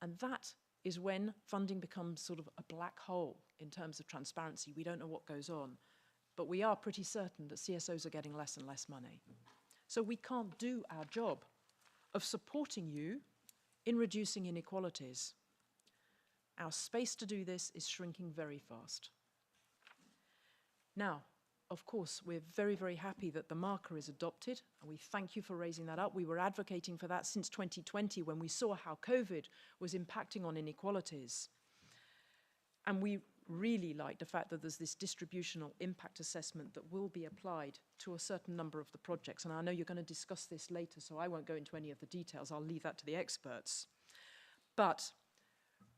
And that is when funding becomes sort of a black hole in terms of transparency. We don't know what goes on, but we are pretty certain that CSOs are getting less and less money. So we can't do our job of supporting you in reducing inequalities. Our space to do this is shrinking very fast. Now, of course, we're very, very happy that the marker is adopted, and we thank you for raising that up. We were advocating for that since 2020 when we saw how COVID was impacting on inequalities. And we really like the fact that there's this distributional impact assessment that will be applied to a certain number of the projects. And I know you're going to discuss this later, so I won't go into any of the details. I'll leave that to the experts. But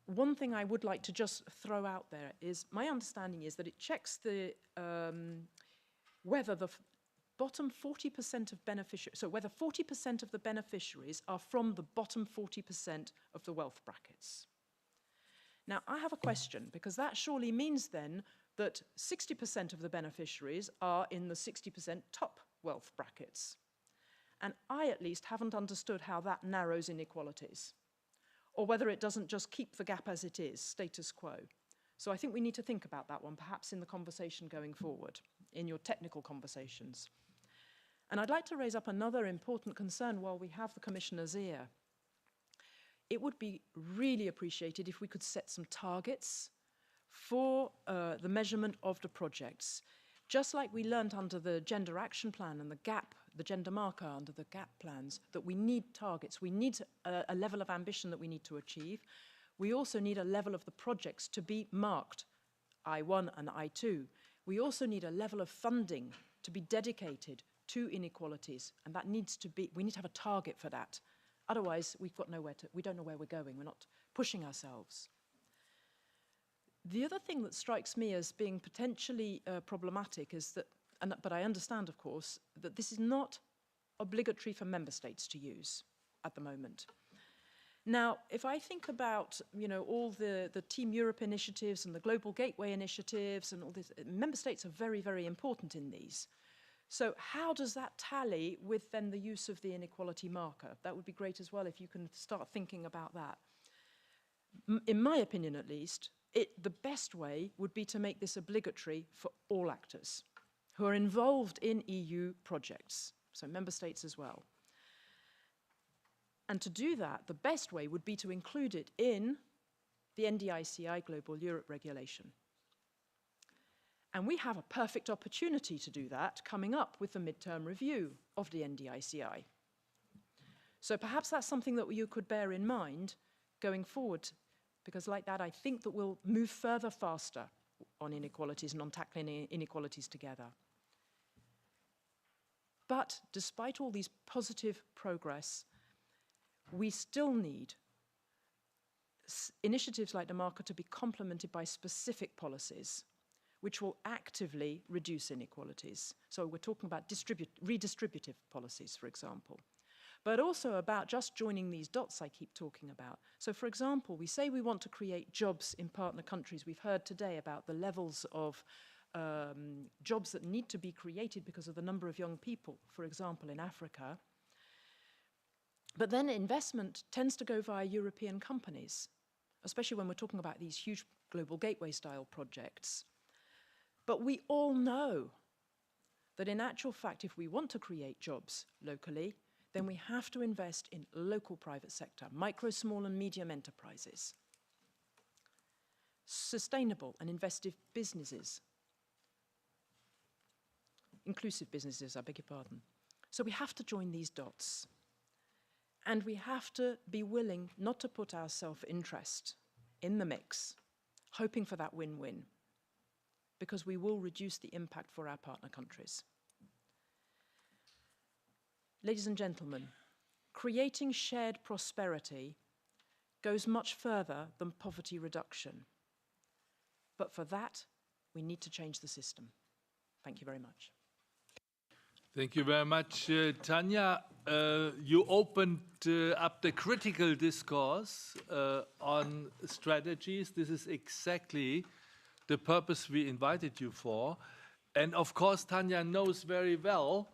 one thing I would like to just throw out there is, my understanding is that it checks the whether the bottom 40% of beneficiaries, so whether 40% of the beneficiaries are from the bottom 40% of the wealth brackets. Now, I have a question, because that surely means then that 60% of the beneficiaries are in the 60% top wealth brackets. And I, at least, haven't understood how that narrows inequalities, or whether it doesn't just keep the gap as it is, status quo. So I think we need to think about that one, perhaps in the conversation going forward, in your technical conversations. And I'd like to raise up another important concern while we have the Commissioner's ear. It would be really appreciated if we could set some targets for the measurement of the projects. Just like we learned under the Gender Action Plan and the GAP, the gender marker under the GAP plans, that we need targets. We need a level of ambition that we need to achieve. We also need a level of the projects to be marked, I1 and I2. We also need a level of funding to be dedicated to inequalities, and that needs to be, we need to have a target for that. Otherwise, we don't know where we're going. We're not pushing ourselves. The other thing that strikes me as being potentially problematic is that, but I understand, of course, that this is not obligatory for member states to use at the moment. Now, if I think about, all the Team Europe initiatives and the Global Gateway initiatives and all this, member states are very, very important in these. So how does that tally with then the use of the inequality marker? That would be great as well if you can start thinking about that. In my opinion, at least, the best way would be to make this obligatory for all actors who are involved in EU projects, so member states as well. And to do that, the best way would be to include it in the NDICI Global Europe regulation. And we have a perfect opportunity to do that coming up with the midterm review of the NDICI. So perhaps that's something that you could bear in mind going forward, because like that, I think that we'll move further faster on inequalities and on tackling inequalities together. But despite all these positive progress, we still need initiatives like the marker to be complemented by specific policies which will actively reduce inequalities. So we're talking about redistributive policies, for example, but also about just joining these dots I keep talking about. So for example, we say we want to create jobs in partner countries. We've heard today about the levels of jobs that need to be created because of the number of young people, for example, in Africa. But then investment tends to go via European companies, especially when we're talking about these huge global gateway style projects. But we all know that in actual fact, if we want to create jobs locally, then we have to invest in local private sector, micro, small and medium enterprises, sustainable and investive businesses, inclusive businesses, I beg your pardon. So we have to join these dots. And we have to be willing not to put our self-interest in the mix, hoping for that win-win, because we will reduce the impact for our partner countries. Ladies and gentlemen, creating shared prosperity goes much further than poverty reduction. But for that, we need to change the system. Thank you very much. Thank you very much, Tanya. You opened up the critical discourse on strategies. This is exactly the purpose we invited you for. And of course, Tanya knows very well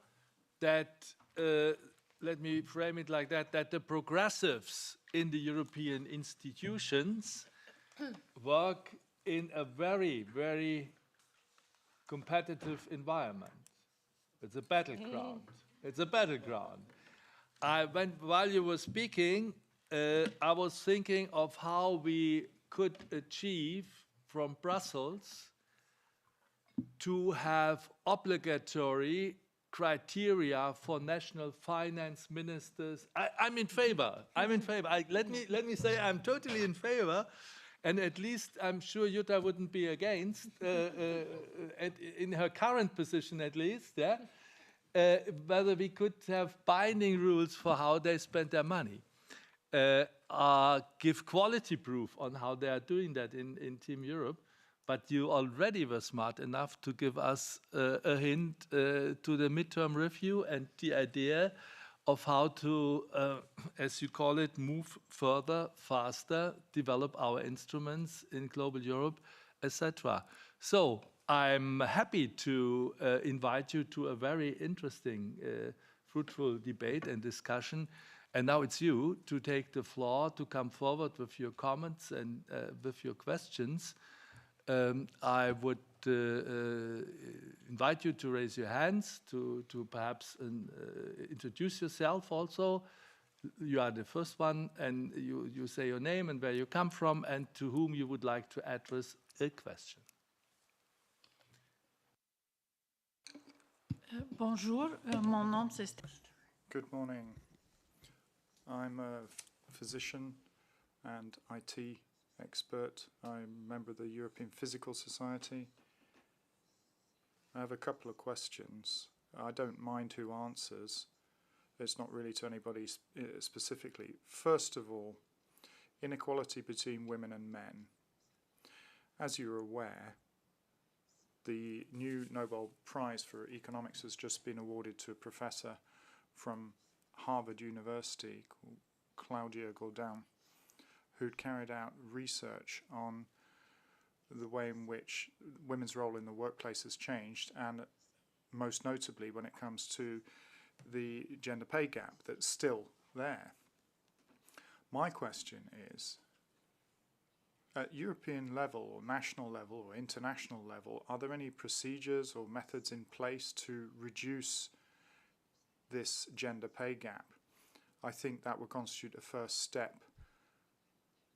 that, let me frame it like that, that the progressives in the European institutions work in a very, very competitive environment. It's a battleground. It's a battleground. While you were speaking, I was thinking of how we could achieve from Brussels to have obligatory criteria for national finance ministers. I'm in favor. I'm in favor. Let me say I'm totally in favor. And at least I'm sure Jutta wouldn't be against, in her current position at least, yeah? Whether we could have binding rules for how they spend their money. Give quality proof on how they are doing that in Team Europe. But you already were smart enough to give us a hint to the midterm review and the idea of how to, as you call it, move further, faster, develop our instruments in global Europe, etc. So I'm happy to invite you to a very interesting, fruitful debate and discussion. And now it's you to take the floor, to come forward with your comments and with your questions. I would invite you to raise your hands, to perhaps introduce yourself also. You are the first one, and you say your name and where you come from, and to whom you would like to address a question. Bonjour, mon nom c'est... Good morning. I'm a physician and IT expert. I'm a member of the European Physical Society. I have a couple of questions. I don't mind who answers. It's not really to anybody specifically. First of all, inequality between women and men. As you're aware, the new Nobel Prize for Economics has just been awarded to a professor from Harvard University called Claudia Goldin, who'd carried out research on the way in which women's role in the workplace has changed, and most notably when it comes to the gender pay gap that's still there. My question is, at European level or national level or international level, are there any procedures or methods in place to reduce this gender pay gap? I think that would constitute a first step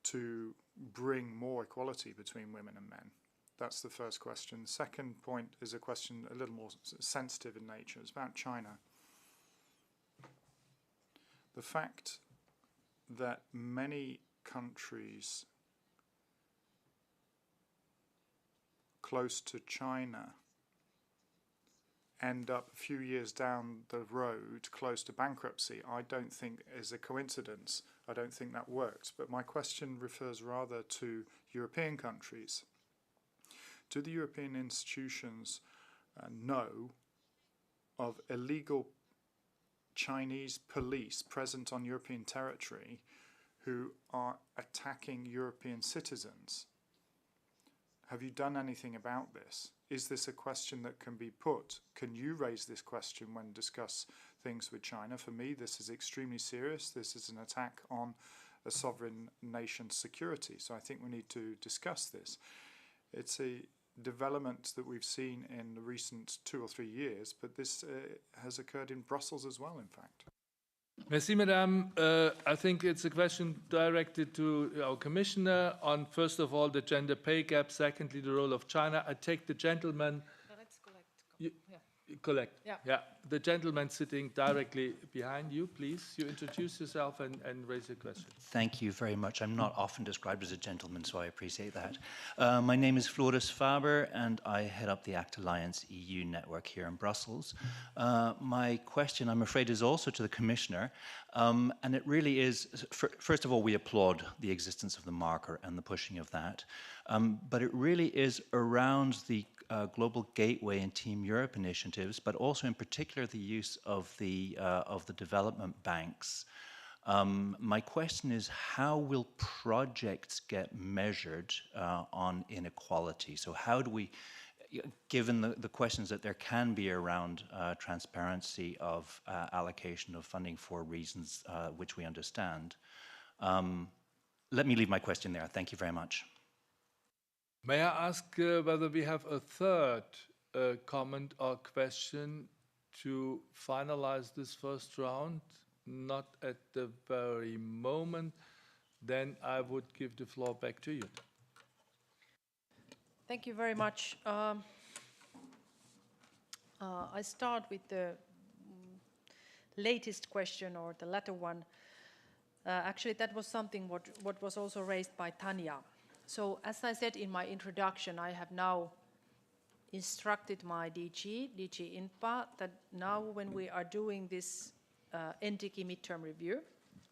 to bring more equality between women and men. That's the first question. The second point is a question a little more sensitive in nature. It's about China. The fact that many countries close to China end up a few years down the road close to bankruptcy, I don't think is a coincidence. I don't think that works. But my question refers rather to European countries. Do the European institutions know of illegal Chinese police present on European territory who are attacking European citizens? Have you done anything about this? Is this a question that can be put? Can you raise this question when discuss things with China? For me, this is extremely serious. This is an attack on a sovereign nation's security. So I think we need to discuss this. development that we've seen in the recent 2 or 3 years, but this has occurred in Brussels as well, in fact. Merci, Madame. I think it's a question directed to our Commissioner on, first of all, the gender pay gap, secondly, the role of China. I take the gentleman... Let's collect. Collect. Yeah. The gentleman sitting directly behind you, please. You introduce yourself and raise your question. Thank you very much. I'm not often described as a gentleman, so I appreciate that. My name is Floris Faber, and I head up the ACT Alliance EU network here in Brussels. My question, I'm afraid, is also to the Commissioner, and it really is, first of all, we applaud the existence of the marker and the pushing of that, but it really is around the Global Gateway and Team Europe initiatives, but also in particular the use of the development banks. My question is, how will projects get measured on inequality? So how do we, given the questions that there can be around transparency of allocation of funding for reasons which we understand, let me leave my question there. Thank you very much. May I ask whether we have a third comment or question to finalize this first round? Not at the very moment. Then I would give the floor back to you. Thank you very much. I start with the latest question, or the latter one. Actually, that was something what was also raised by Tanya. So, as I said in my introduction, I have now instructed my DG INPA, that now when we are doing this NDICI midterm review,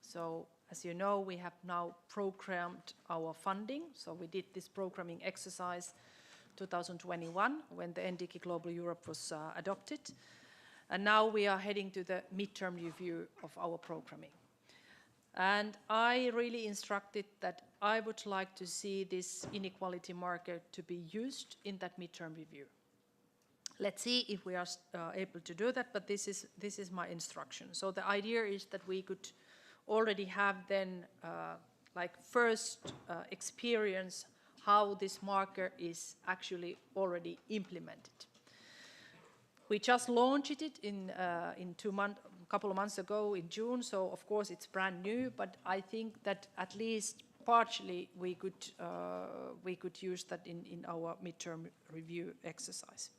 so as you know, we have now programmed our funding. So we did this programming exercise 2021 when the NDICI Global Europe was adopted. And now we are heading to the midterm review of our programming. And I really instructed that I would like to see this inequality marker to be used in that midterm review. Let's see if we are able to do that, but this is my instruction. So the idea is that we could already have then like first experience how this marker is actually already implemented. We just launched it in a couple of months ago in June, so of course it's brand new, but I think that at least partially we could use that in our midterm review exercise.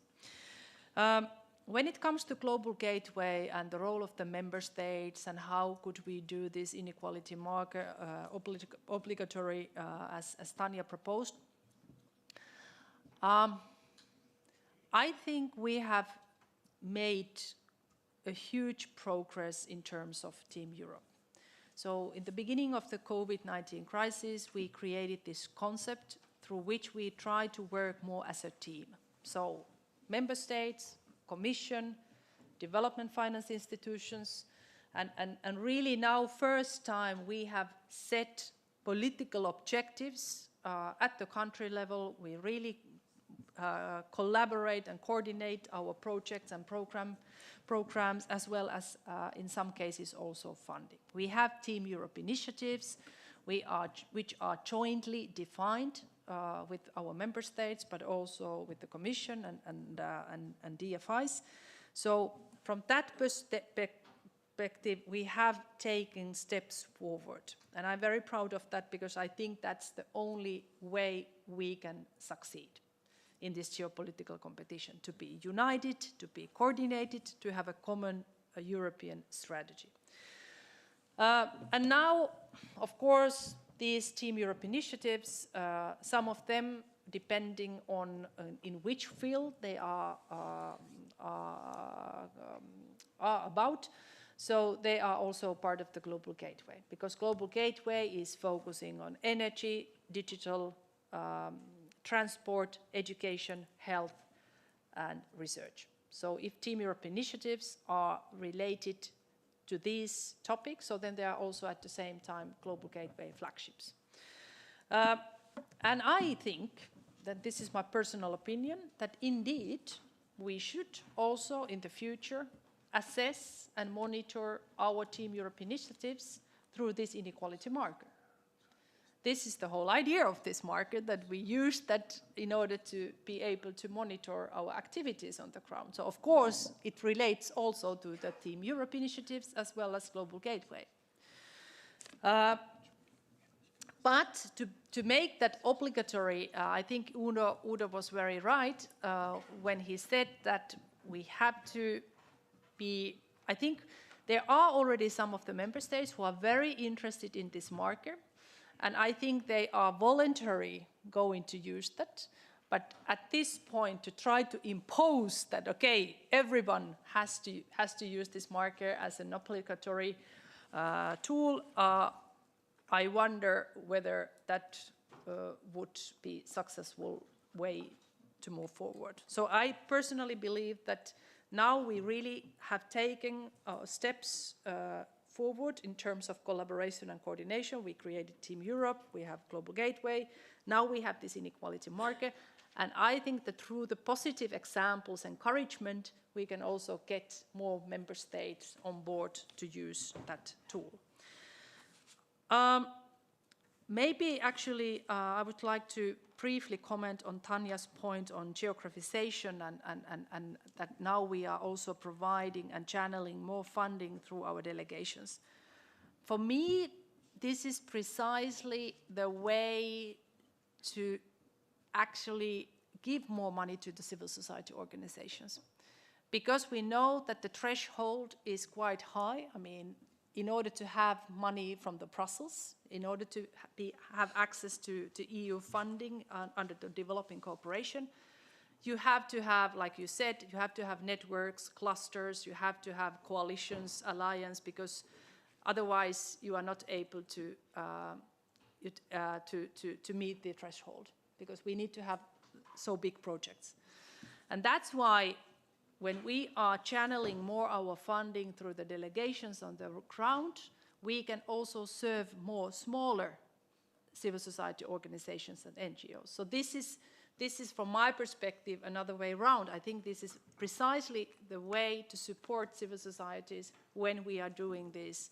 When it comes to Global Gateway and the role of the member states and how could we do this inequality marker obligatory as Tanya proposed, I think we have made a huge progress in terms of Team Europe. So in the beginning of the COVID-19 crisis, we created this concept through which we try to work more as a team. So member states, Commission, development finance institutions, and really now first time we have set political objectives at the country level. We really collaborate and coordinate our projects and programs, as well as in some cases also funding. We have Team Europe initiatives which are jointly defined with our member states, but also with the Commission and DFIs. So from that perspective, we have taken steps forward. And I'm very proud of that because I think that's the only way we can succeed in this geopolitical competition, to be united, to be coordinated, to have a common European strategy. And now, of course, these Team Europe initiatives, some of them depending on in which field they are about, so they are also part of the Global Gateway, because Global Gateway is focusing on energy, digital, transport, education, health, and research. So if Team Europe initiatives are related to these topics, so then they are also at the same time Global Gateway flagships. And I think that this is my personal opinion, that indeed we should also in the future assess and monitor our Team Europe initiatives through this inequality marker. this is the whole idea of this market, that we use that in order to be able to monitor our activities on the ground. So of course, it relates also to the Team Europe initiatives as well as Global Gateway. But to make that obligatory, I think Udo was very right when he said that we have to be, I think there are already some of the member states who are very interested in this marker, and I think they are voluntarily going to use that. But at this point, to try to impose that, okay, everyone has to use this marker as an obligatory tool, I wonder whether that would be a successful way to move forward. So I personally believe that now we really have taken steps forward in terms of collaboration and coordination. We created Team Europe, we have Global Gateway, now we have this inequality marker, and I think that through the positive examples, encouragement, we can also get more member states on board to use that tool. Maybe actually I would like to briefly comment on Tanya's point on geographization and that now we are also providing and channeling more funding through our delegations. For me, this is precisely the way to actually give more money to the civil society organizations. Because we know that the threshold is quite high. I mean, in order to have money from the Brussels, in order to have access to EU funding under the developing cooperation, you have to have, like you said, you have to have networks, clusters, you have to have coalitions, alliance, because otherwise you are not able to meet the threshold, because we need to have so big projects. And that's why when we are channeling more our funding through the delegations on the ground, we can also serve more smaller civil society organizations and NGOs. So this is from my perspective another way around. I think this is precisely the way to support civil societies when we are doing these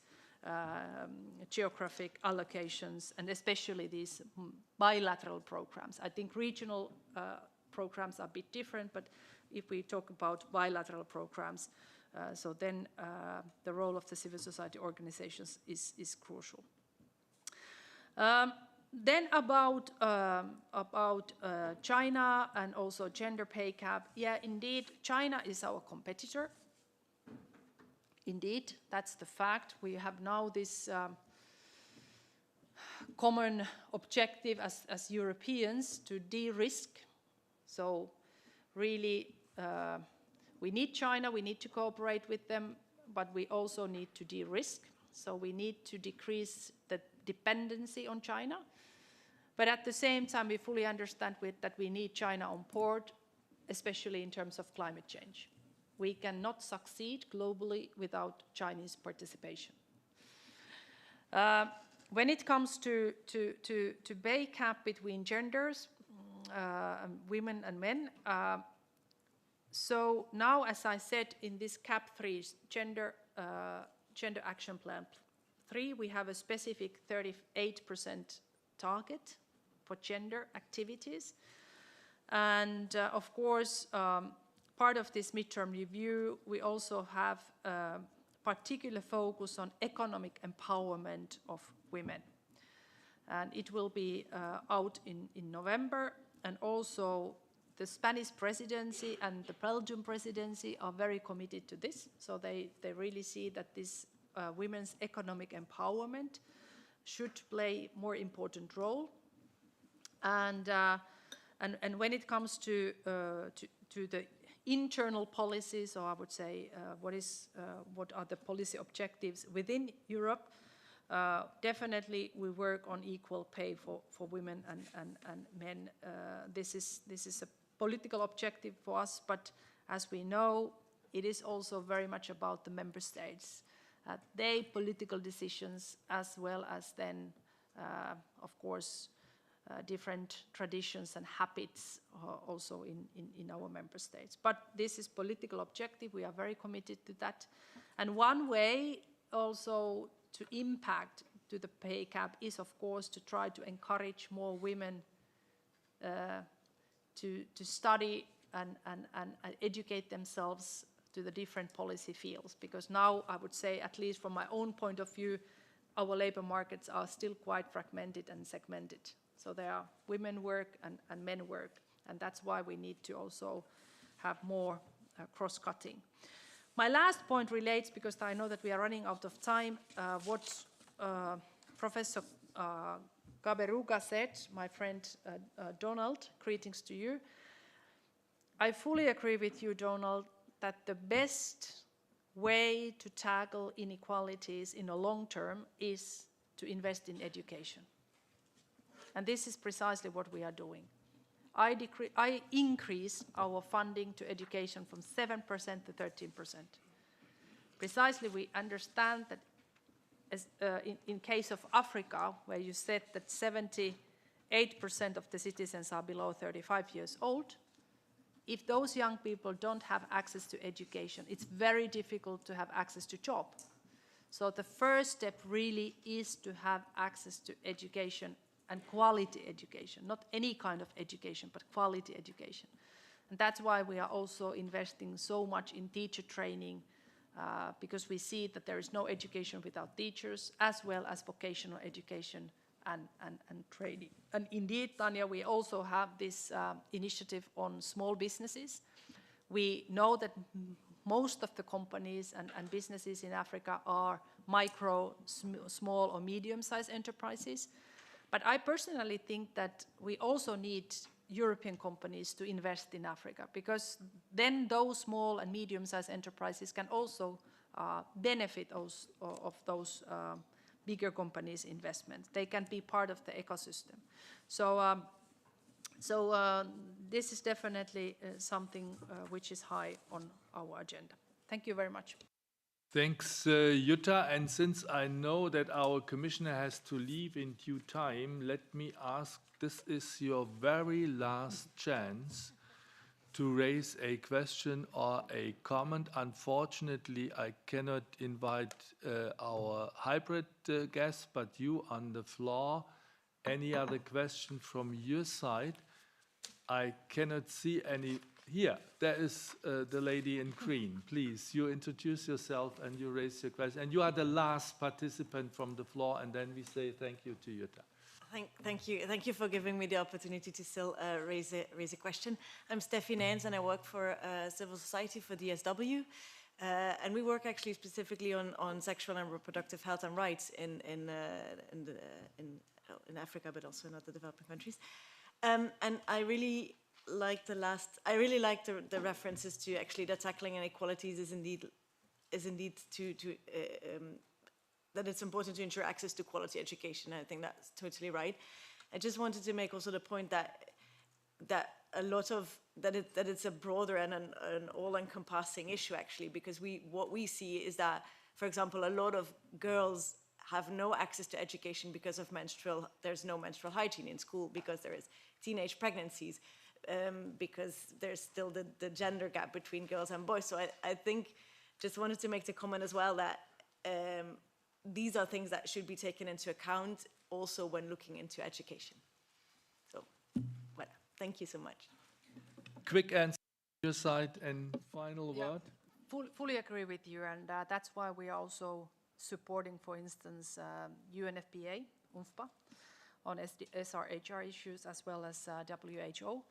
geographic allocations, and especially these bilateral programs. I think regional programs are a bit different, but if we talk about bilateral programs, so then the role of the civil society organizations is crucial. Then about China and also gender pay gap. Yeah, indeed, China is our competitor. Indeed, that's the fact. We have now this common objective as Europeans to de-risk. So really, we need China, we need to cooperate with them, but we also need to de-risk. So we need to decrease the dependency on China. But at the same time, we fully understand that we need China on board, especially in terms of climate change. We cannot succeed globally without Chinese participation. When it comes to pay gap between genders, women and men, so now, as I said, in this CAP 3, Gender Action Plan 3, we have a specific 38% target for gender activities. And of course, part of this midterm review, we also have a particular focus on economic empowerment of women. And it will be out in November, and also the Spanish presidency and the Belgian presidency are very committed to this. So they really see that this women's economic empowerment should play a more important role. And when it comes to the internal policies, or I would say what are the policy objectives within Europe, definitely we work on equal pay for women and men. This is a political objective for us, but as we know, it is also very much about the member states. Their political decisions, as well as then, of course, different traditions and habits also in our member states. But this is political objective. We are very committed to that. And one way also to impact to the pay gap is, of course, to try to encourage more women to study and educate themselves to the different policy fields. Because now, I would say, at least from my own point of view, our labor markets are still quite fragmented and segmented. So there are women work and men work, and that's why we need to also have more cross-cutting. My last point relates, because I know that we are running out of time, what Professor Gaberuga said, my friend Donald, greetings to you. I fully agree with you, Donald, that the best way to tackle inequalities in the long term is to invest in education. And this is precisely what we are doing. I increase our funding to education from 7% to 13%. Precisely, we understand that as, in case of Africa, where you said that 78% of the citizens are below 35 years old, if those young people don't have access to education, it's very difficult to have access to job. So the first step really is to have access to education and quality education, not any kind of education, but quality education. And that's why we are also investing so much in teacher training, because we see that there is no education without teachers, as well as vocational education and training. And indeed, Tanya, we also have this initiative on small businesses. We know that most of the companies and businesses in Africa are micro, small or medium-sized enterprises. But I personally think that we also need European companies to invest in Africa, because then those small and medium-sized enterprises can also benefit of those bigger companies' investments. They can be part of the ecosystem. So, this is definitely something which is high on our agenda. Thank you very much. Thanks, Jutta. And since I know that our commissioner has to leave in due time, let me ask, this is your very last chance to raise a question or a comment. Unfortunately, I cannot invite our hybrid guest, but you on the floor. Any other question from your side? I cannot see any. Here, there is the lady in green. Please, you introduce yourself and you raise your question. And you are the last participant from the floor, and then we say thank you to Jutta. Thank you. Thank you for giving me the opportunity to still raise a question. I'm Steffi Naens, and I work for civil society for DSW. And we work actually specifically on sexual and reproductive health and rights in Africa, but also in other developing countries. And I really like the references to actually that tackling inequalities is indeed that it's important to ensure access to quality education. I think that's totally right. I just wanted to make also the point that it's a broader and an all-encompassing issue actually, because what we see is that, for example, a lot of girls have no access to education because of there's no menstrual hygiene in school, because there is teenage pregnancies, because there's still the gender gap between girls and boys. So I think, just wanted to make the comment as well that these are things that should be taken into account also when looking into education. So, well, thank you so much. Quick answer on your side and final word. Fully agree with you, and that's why we are also supporting, for instance, UNFPA, UNFPA, on SRHR issues, as well as WHO.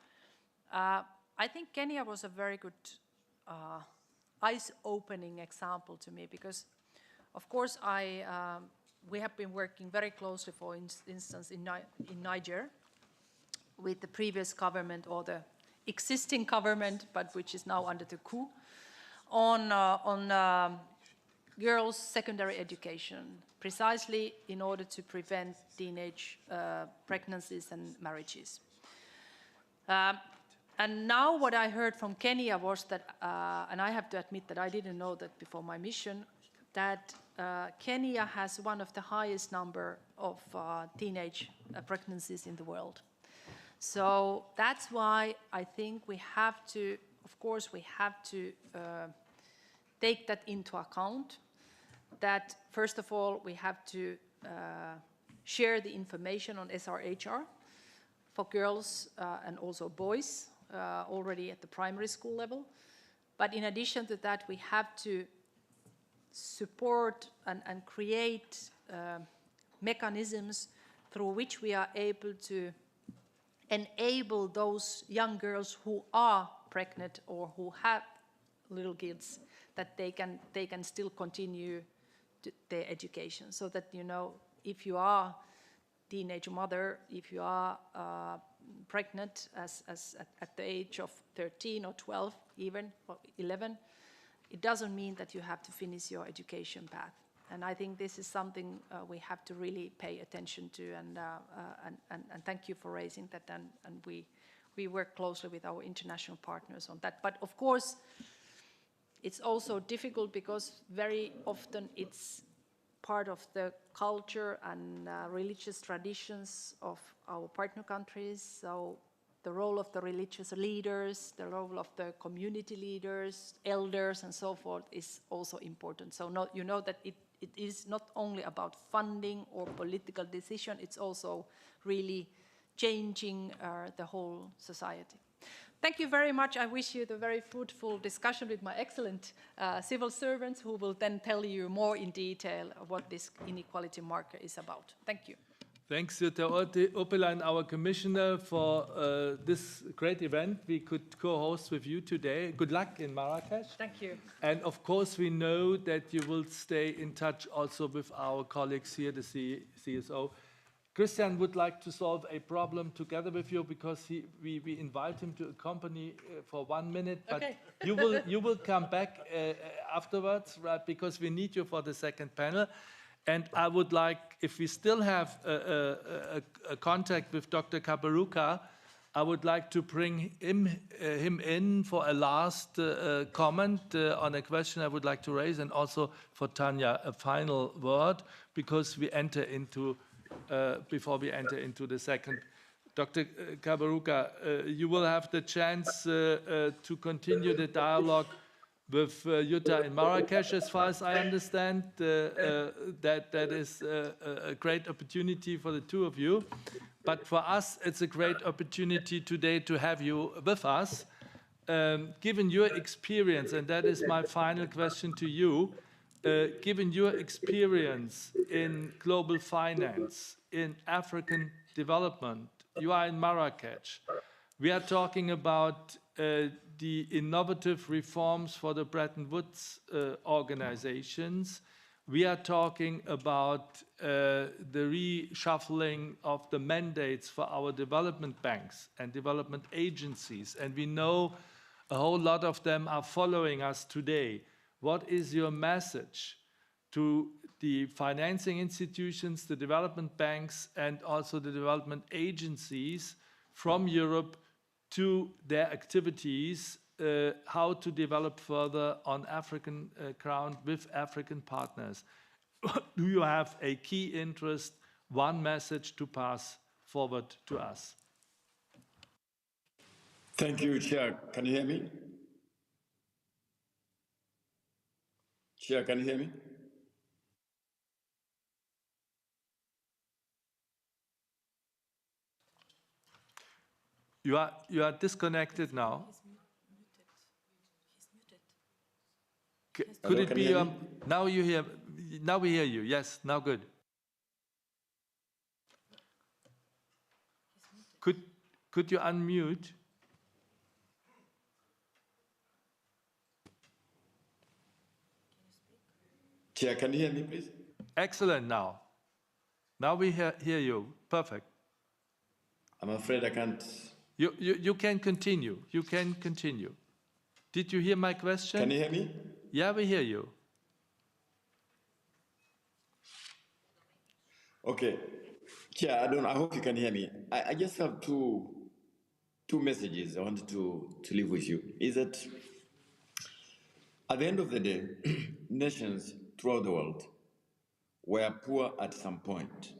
I think Kenya was a very good eyes-opening example to me, because, of course, we have been working very closely, for instance, in Niger, with the previous government or the existing government, but which is now under the coup, on girls' secondary education, precisely in order to prevent teenage pregnancies and marriages. And now what I heard from Kenya was that, and I have to admit that I didn't know that before my mission, that Kenya has one of the highest number of teenage pregnancies in the world. So that's why I think we have to, of course, we have to take that into account, that first of all, we have to share the information on SRHR for girls and also boys already at the primary school level. But in addition to that, we have to support and create mechanisms through which we are able to enable those young girls who are pregnant or who have little kids, that they can still continue their education. So that, you know, if you are teenage mother, if you are pregnant at the age of 13 or 12 even, or 11, it doesn't mean that you have to finish your education path. And I think this is something we have to really pay attention to, and thank you for raising that, and we work closely with our international partners on that. But of course, it's also difficult because very often it's part of the culture and religious traditions of our partner countries. So the role of the religious leaders, the role of the community leaders, elders, and so forth is also important. So you know that it is not only about funding or political decision, it's also really changing the whole society. Thank you very much. I wish you the very fruitful discussion with my excellent civil servants, who will then tell you more in detail what this inequality marker is about. Thank you. Thanks, Jutta Urpilainen, our commissioner, for this great event we could co-host with you today. Good luck in Marrakesh. Thank you. And of course, we know that you will stay in touch also with our colleagues here, the CSO. Christian would like to solve a problem together with you, because we invite him to accompany for 1 minute, but okay. you will come back afterwards, right? Because we need you for the second panel. And I would like, if we still have a contact with Dr. Kaberuka, I would like to bring him in for a last comment on a question I would like to raise, and also for Tanya a final word, because we enter into before we enter into the second. Dr. Kaberuka, you will have the chance to continue the dialogue with Jutta in Marrakesh, as far as I understand. That is a great opportunity for the two of you. But for us, it's a great opportunity today to have you with us. Given your experience, and that is my final question to you, given your experience in global finance, in African development, you are in Marrakesh. We are talking about the innovative reforms for the Bretton Woods organizations. We are talking about the reshuffling of the mandates for our development banks and development agencies. And we know a whole lot of them are following us today. What is your message to the financing institutions, the development banks, and also the development agencies from Europe to their activities, how to develop further on African ground with African partners? Do you have a key interest, one message to pass forward to us? Thank you, Chair. Can you hear me? Chair, can you hear me? You are disconnected now. He's muted. Could it be now you hear? Now we hear you. Yes, now good. Could you unmute? Chair, can you hear me, please? Excellent. Now we hear you. Perfect. I'm afraid I can't. You can continue. You can continue. Did you hear my question? Can you hear me? Yeah, we hear you. Okay. Chair, I hope you can hear me. I just have two messages I wanted to leave with you. Is that at the end of the day, nations throughout the world were poor at some point.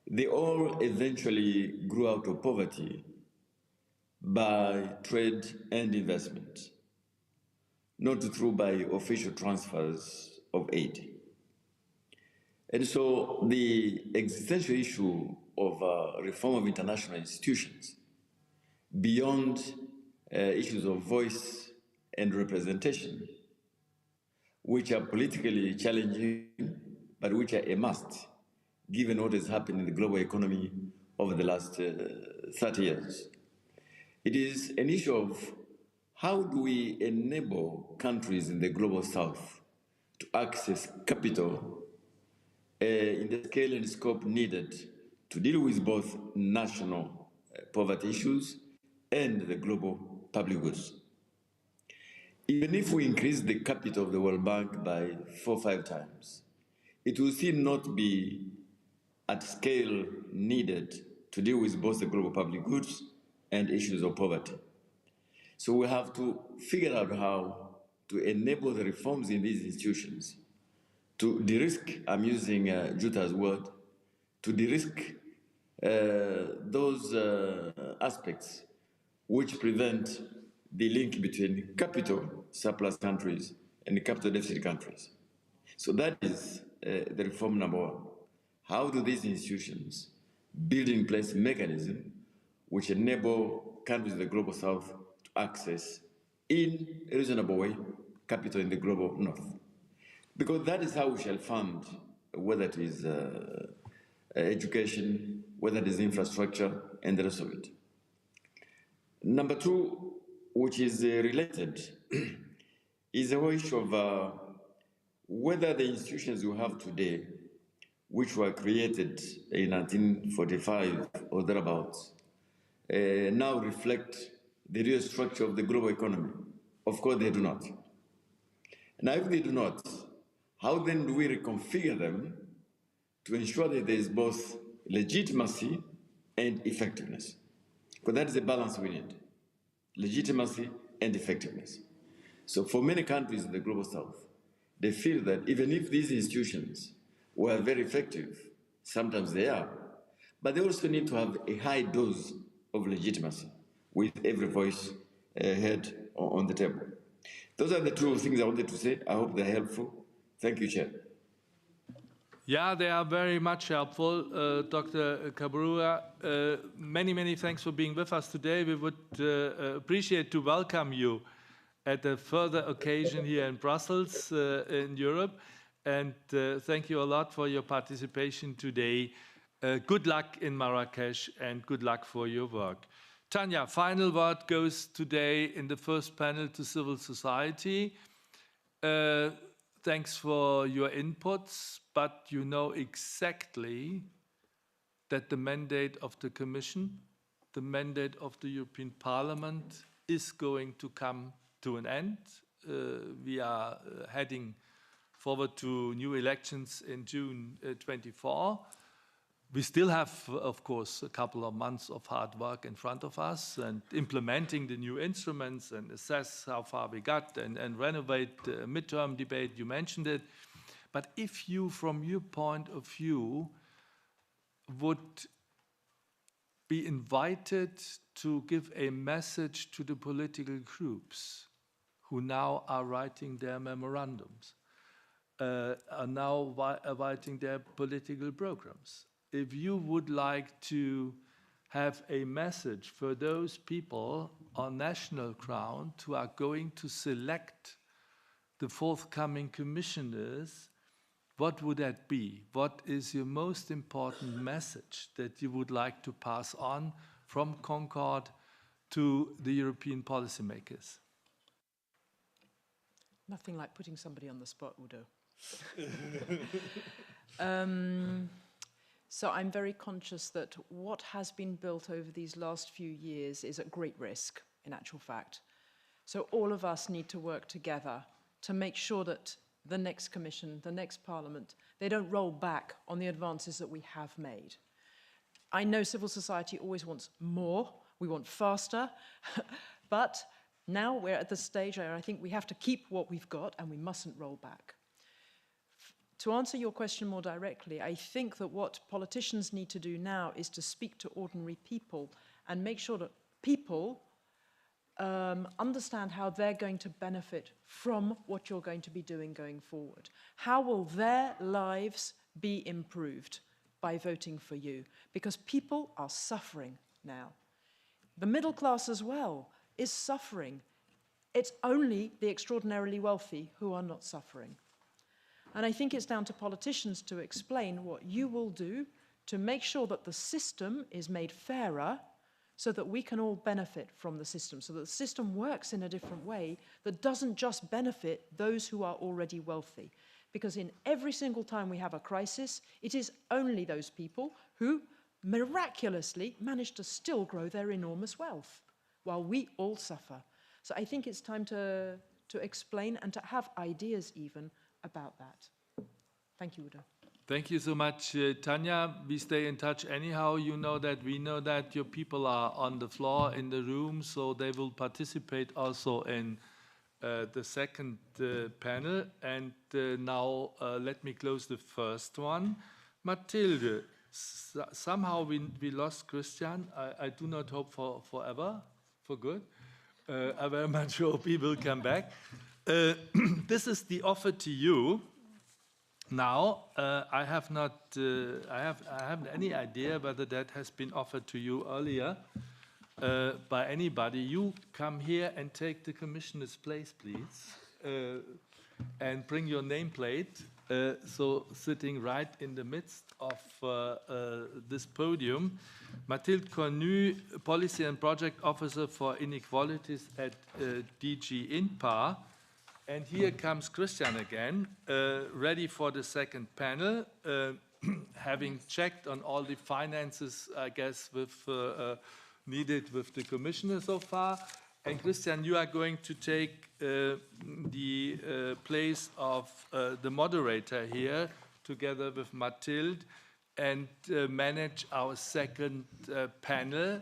They all eventually grew out of poverty by trade and investment, not through by official transfers of aid. And so the existential issue of reform of international institutions, beyond issues of voice and representation, which are politically challenging, but which are a must, given what has happened in the global economy over the last 30 years. It is an issue of how do we enable countries in the global south to access capital in the scale and scope needed to deal with both national poverty issues and the global public goods. Even if we increase the capital of the World Bank by 4 or 5 times, it will still not be at scale needed to deal with both the global public goods and issues of poverty. So we have to figure out how to enable the reforms in these institutions, to de-risk, I'm using Juta's word, to de-risk those aspects which prevent the link between capital surplus countries and capital deficit countries. So that is the reform number one. How do these institutions build in place a mechanism which enable countries in the global south to access in a reasonable way capital in the global north? Because that is how we shall fund, whether it is education, whether it is infrastructure, and the rest of it. Number two, which is related, is the whole issue of whether the institutions we have today, which were created in 1945 or thereabouts, now reflect the real structure of the global economy. Of course, they do not. Now, if they do not, how then do we reconfigure them to ensure that there is both legitimacy and effectiveness? Because that is the balance we need, legitimacy and effectiveness. So for many countries in the global south, they feel that even if these institutions were very effective, sometimes they are, but they also need to have a high dose of legitimacy with every voice heard on the table. Those are the two things I wanted to say. I hope they're helpful. Thank you, Chair. Yeah, they are very much helpful, Dr. Kabrua. Many, many thanks for being with us today. We would appreciate to welcome you at a further occasion here in Brussels, in Europe. And thank you a lot for your participation today. Good luck in Marrakesh and good luck for your work. Tanya, final word goes today in the first panel to civil society. Thanks for your inputs, but you know exactly that the mandate of the Commission, the mandate of the European Parliament is going to come to an end. We are heading forward to new elections in June 24. We still have, of course, a couple of months of hard work in front of us and implementing the new instruments and assess how far we got and renovate the midterm debate, you mentioned it. But if you, from your point of view, would be invited to give a message to the political groups who now are writing their memorandums, are now writing their political programs, if you would like to have a message for those people on national ground who are going to select the forthcoming commissioners, what would that be? What is your most important message that you would like to pass on from Concord to the European policymakers? Nothing like putting somebody on the spot, Udo. So I'm very conscious that what has been built over these last few years is at great risk, in actual fact. So all of us need to work together to make sure that the next Commission, the next Parliament, they don't roll back on the advances that we have made. I know civil society always wants more, we want faster, but now we're at the stage where I think we have to keep what we've got and we mustn't roll back. To answer your question more directly, I think that what politicians need to do now is to speak to ordinary people and make sure that people understand how they're going to benefit from what you're going to be doing going forward. How will their lives be improved by voting for you, because people are suffering now. The middle class as well is suffering. It's only the extraordinarily wealthy who are not suffering. And I think it's down to politicians to explain what you will do to make sure that the system is made fairer so that we can all benefit from the system, so that the system works in a different way that doesn't just benefit those who are already wealthy. Because in every single time we have a crisis, it is only those people who miraculously manage to still grow their enormous wealth, while we all suffer. So I think it's time to explain and to have ideas even about that. Thank you, Udo. Thank you so much, Tanya. We stay in touch anyhow. You know that, we know that your people are on the floor in the room, so they will participate also in the second panel. And now let me close the first one. Mathilde, somehow we lost Christian. I do not hope for forever, for good. I very much hope he will come back. This is the offer to you. Now, I haven't any idea whether that has been offered to you earlier by anybody. You come here and take the commissioner's place, please, and bring your nameplate. So sitting right in the midst of this podium, Mathilde Cornu, Policy and Project Officer for Inequalities at DG INPA. And here comes Christian again, ready for the second panel, having checked on all the finances, I guess, needed with the commissioner so far. And Christian, you are going to take the place of the moderator here, together with Mathilde, and manage our second panel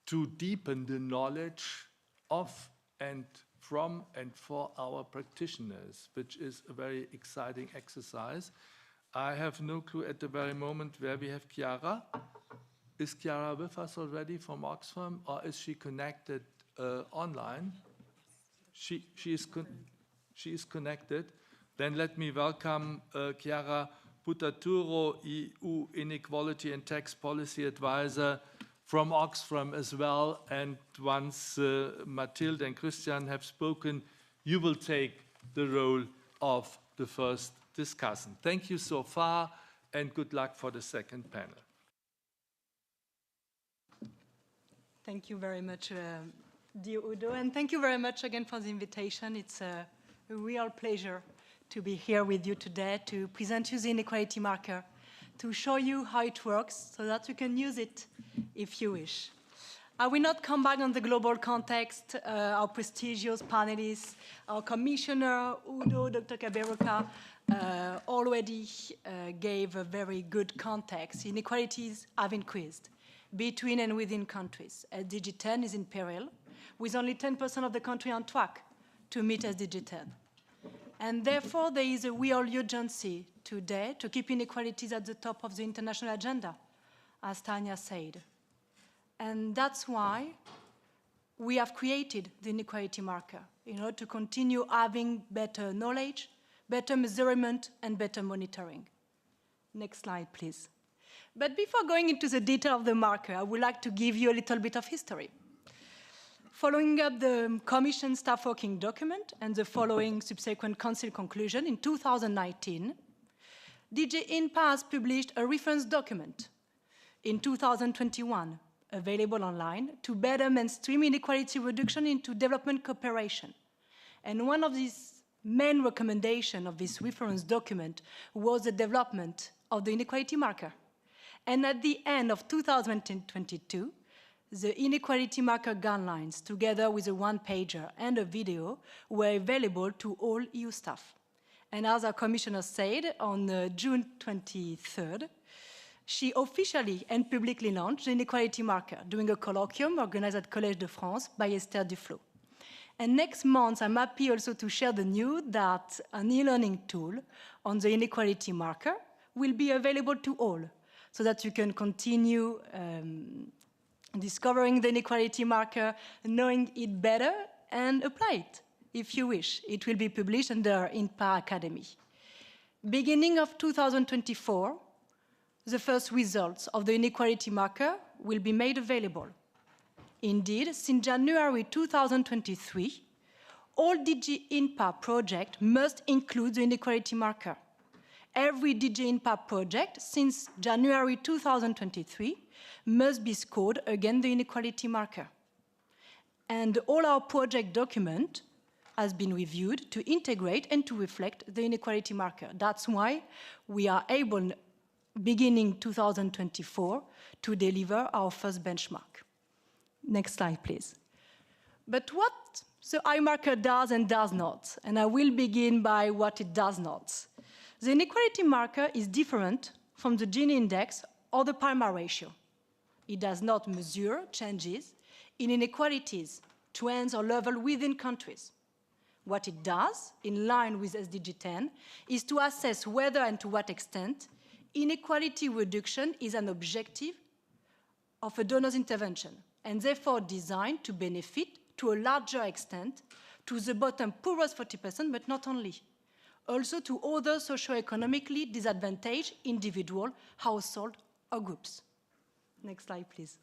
to deepen the knowledge of and from and for our practitioners, which is a very exciting exercise. I have no clue at the very moment where we have Chiara. Is Chiara with us already from Oxfam, or is she connected online? She is connected. Then let me welcome Chiara Butaturo, EU Inequality and Tax Policy Advisor from Oxfam as well. And once Mathilde and Christian have spoken, you will take the role of the first discussant. Thank you so far, and good luck for the second panel. Thank you very much, dear Udo, and thank you very much again for the invitation. It's a real pleasure to be here with you today to present you the inequality marker, to show you how it works so that you can use it if you wish. I will not come back on the global context. Our prestigious panelists, our commissioner, Udo, Dr. Kaberuka, already gave a very good context. Inequalities have increased between and within countries. SDG 10 is in peril, with only 10% of the country on track to meet SDG 10. And therefore, there is a real urgency today to keep inequalities at the top of the international agenda, as Tanya said. And that's why we have created the inequality marker, in order to continue having better knowledge, better measurement, and better monitoring. Next slide, please. But before going into the detail of the marker, I would like to give you a little bit of history. Following up the Commission staff working document and the following subsequent Council conclusion in 2019, DG INPA has published a reference document in 2021, available online, to better mainstream inequality reduction into development cooperation. And one of these main recommendations of this reference document was the development of the inequality marker. And at the end of 2022, the inequality marker guidelines, together with a one-pager and a video, were available to all EU staff. And as our commissioner said, on June 23rd, she officially and publicly launched the inequality marker during a colloquium organized at Collège de France by Esther Duflo. And next month, I'm happy also to share the news that an e-learning tool on the inequality marker will be available to all, so that you can continue discovering the inequality marker, knowing it better, and apply it if you wish. It will be published under INPA Academy. beginning of 2024, the first results of the inequality marker will be made available. Indeed, since January 2023, all DG INPA projects must include the inequality marker. Every DG INPA project since January 2023 must be scored against the inequality marker. And all our project document has been reviewed to integrate and to reflect the inequality marker. That's why we are able, beginning 2024, to deliver our first benchmark. Next slide, please. But what the I marker does and does not, and I will begin by what it does not. The inequality marker is different from the Gini index or the PALMA ratio. It does not measure changes in inequalities, trends, or level within countries. What it does, in line with SDG 10, is to assess whether and to what extent inequality reduction is an objective of a donor's intervention, and therefore designed to benefit to a larger extent to the bottom poorest 40%, but not only. Also to other socioeconomically disadvantaged individual, household, or groups. Next slide, please.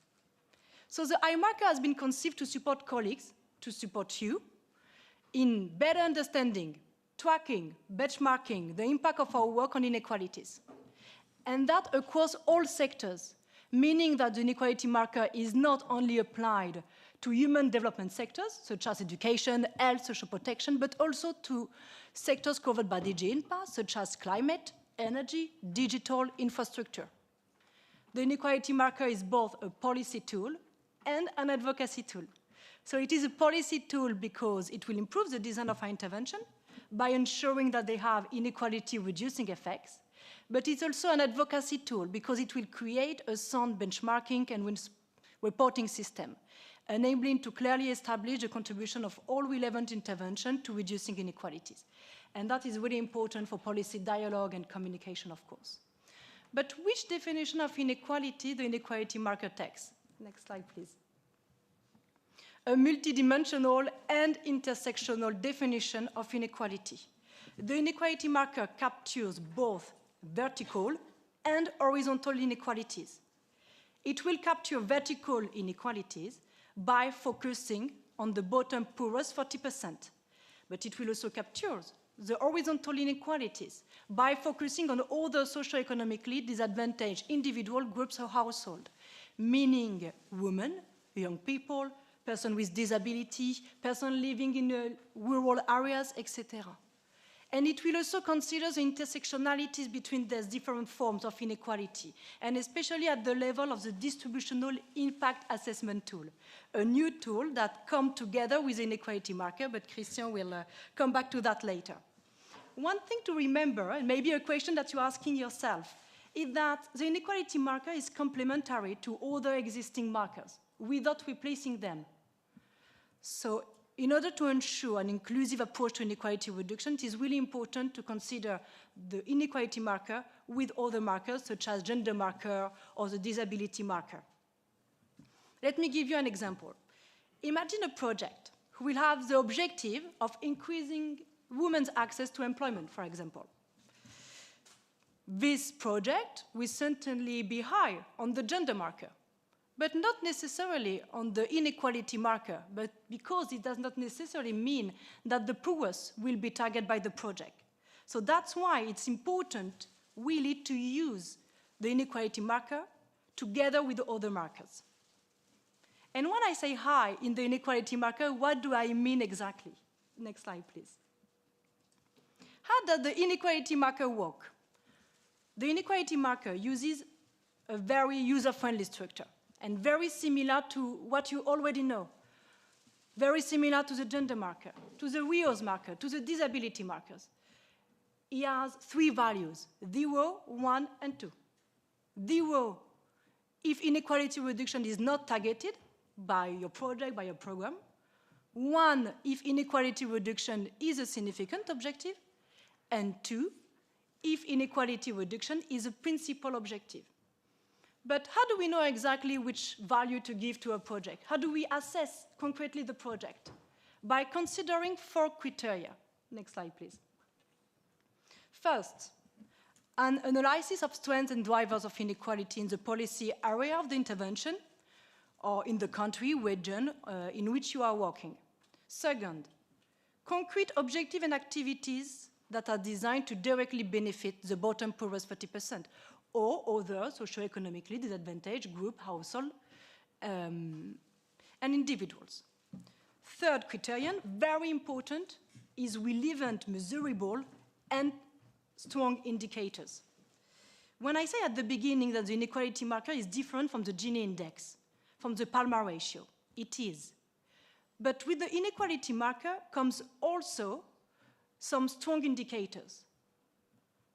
So the I marker has been conceived to support colleagues, to support you, in better understanding, tracking, benchmarking the impact of our work on inequalities. And that across all sectors, meaning that the inequality marker is not only applied to human development sectors, such as education, health, social protection, but also to sectors covered by DG INPA, such as climate, energy, digital, infrastructure. The inequality marker is both a policy tool and an advocacy tool. So it is a policy tool because it will improve the design of our intervention by ensuring that they have inequality-reducing effects, but it's also an advocacy tool because it will create a sound benchmarking and reporting system, enabling to clearly establish the contribution of all relevant intervention to reducing inequalities. And that is really important for policy dialogue and communication, of course. But which definition of inequality the inequality marker takes? Next slide, please. A multidimensional and intersectional definition of inequality. The inequality marker captures both vertical and horizontal inequalities. It will capture vertical inequalities by focusing on the bottom poorest 40%, but it will also capture the horizontal inequalities by focusing on other socioeconomically disadvantaged individual groups or households, meaning women, young people, persons with disability, persons living in rural areas, etc. And it will also consider the intersectionalities between these different forms of inequality, and especially at the level of the distributional impact assessment tool, a new tool that comes together with the inequality marker, but Christian will come back to that later. One thing to remember, and maybe a question that you're asking yourself, is that the inequality marker is complementary to other existing markers without replacing them. So in order to ensure an inclusive approach to inequality reduction, it is really important to consider the inequality marker with other markers, such as gender marker or the disability marker. Let me give you an example. Imagine a project who will have the objective of increasing women's access to employment, for example. This project will certainly be high on the gender marker, but not necessarily on the inequality marker, but because it does not necessarily mean that the poorest will be targeted by the project. So that's why it's important really to use the inequality marker together with the other markers. And when I say high in the inequality marker, what do I mean exactly? Next slide, please. How does the inequality marker work? The inequality marker uses a very user-friendly structure, and very similar to what you already know. Very similar to the gender marker, to the RIOS marker, to the disability markers. It has 3 values, 0, 1, and 2. 0, if inequality reduction is not targeted by your project, by your program. 1, if inequality reduction is a significant objective. And 2, if inequality reduction is a principal objective. But how do we know exactly which value to give to a project? How do we assess concretely the project? By considering 4 criteria. Next slide, please. First, an analysis of strengths and drivers of inequality in the policy area of the intervention or in the country, region in which you are working. Second, concrete objectives and activities that are designed to directly benefit the bottom poorest 40% or other socioeconomically disadvantaged group, household, and individuals. Third criterion, very important, is relevant, measurable, and strong indicators. When I say at the beginning that the inequality marker is different from the Gini index, from the Palmer ratio, it is. But with the inequality marker comes also some strong indicators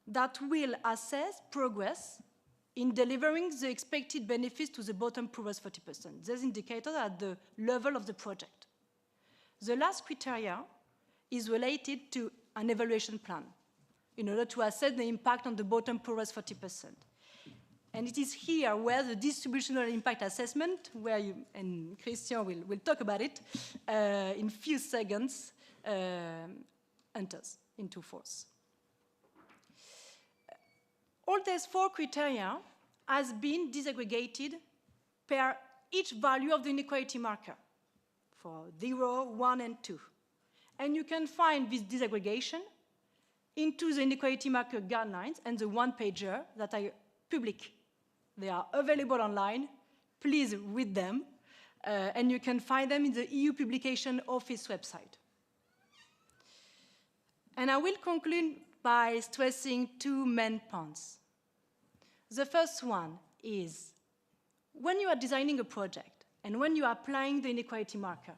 that will assess progress in delivering the expected benefits to the bottom poorest 40%. These indicators are at the level of the project. The last criteria is related to an evaluation plan in order to assess the impact on the bottom poorest 40%. And it is here where the distributional impact assessment, where you, and Christian will talk about it in few seconds, enters into force. All these four criteria has been disaggregated per each value of the inequality marker for 0, 1, and 2. And you can find this disaggregation into the inequality marker guidelines and the one-pager that are public. They are available online. Please read them. And you can find them in the EU Publication Office website. And I will conclude by stressing two main points. The first one is, when you are designing a project and when you are applying the inequality marker,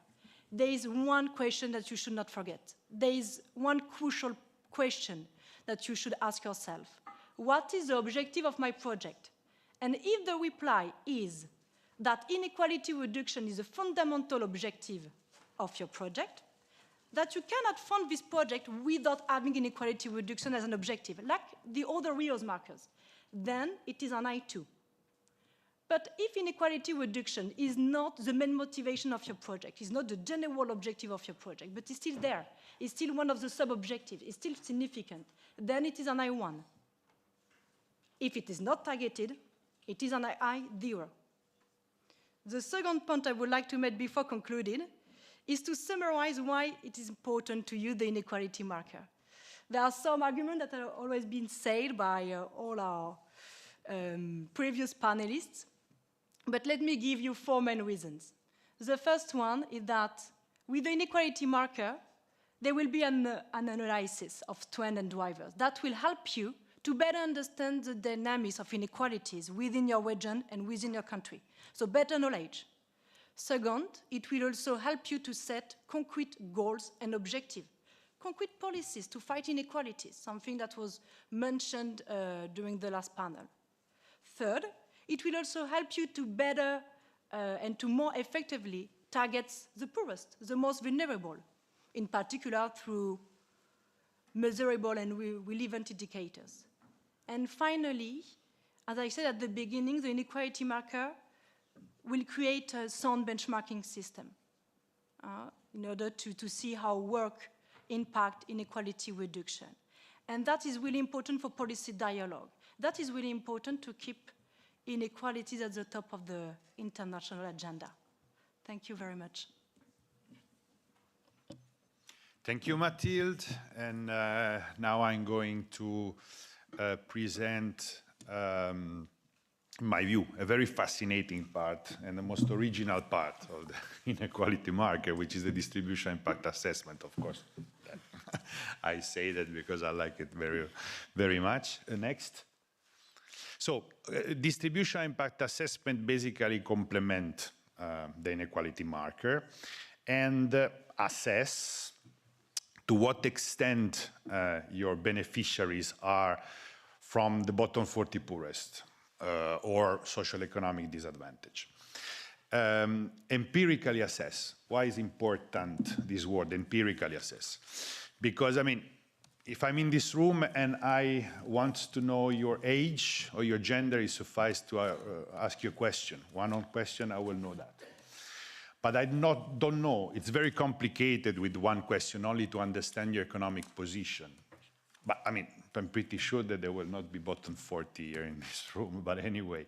there is one question that you should not forget. There is one crucial question that you should ask yourself. What is the objective of my project? And if the reply is that inequality reduction is a fundamental objective of your project, that you cannot fund this project without having inequality reduction as an objective, like the other RIOS markers, then it is an I2. But if inequality reduction is not the main motivation of your project, is not the general objective of your project, but it's still there, it's still one of the sub-objectives, it's still significant, then it is an I1. If it is not targeted, it is an I0. The second point I would like to make before concluding is to summarize why it is important to use the inequality marker. There are some arguments that have always been said by all our previous panelists, but let me give you four main reasons. The first one is that with the inequality marker, there will be an analysis of trend and drivers that will help you to better understand the dynamics of inequalities within your region and within your country. So better knowledge. Second, it will also help you to set concrete goals and objectives, concrete policies to fight inequalities, something that was mentioned during the last panel. Third, it will also help you to better and to more effectively target the poorest, the most vulnerable, in particular through measurable and relevant indicators. And finally, as I said at the beginning, the inequality marker will create a sound benchmarking system in order to see how work impact inequality reduction. And that is really important for policy dialogue. That is really important to keep inequalities at the top of the international agenda. Thank you very much. Thank you, Mathilde. And now I'm going to present, in my view, a very fascinating part and the most original part of the inequality marker, which is the distribution impact assessment, of course. I say that because I like it very, very much. Next. So, distribution impact assessment basically complement the inequality marker and assess to what extent your beneficiaries are from the bottom 40 poorest or social economic disadvantage. Empirically assess. Why is important this word, empirically assess? Because, I mean, if I'm in this room and I want to know your age or your gender, it suffices to ask you a question. One question, I will know that. But I don't know. It's very complicated with one question only to understand your economic position. But I mean, I'm pretty sure that there will not be bottom 40 here in this room, but anyway,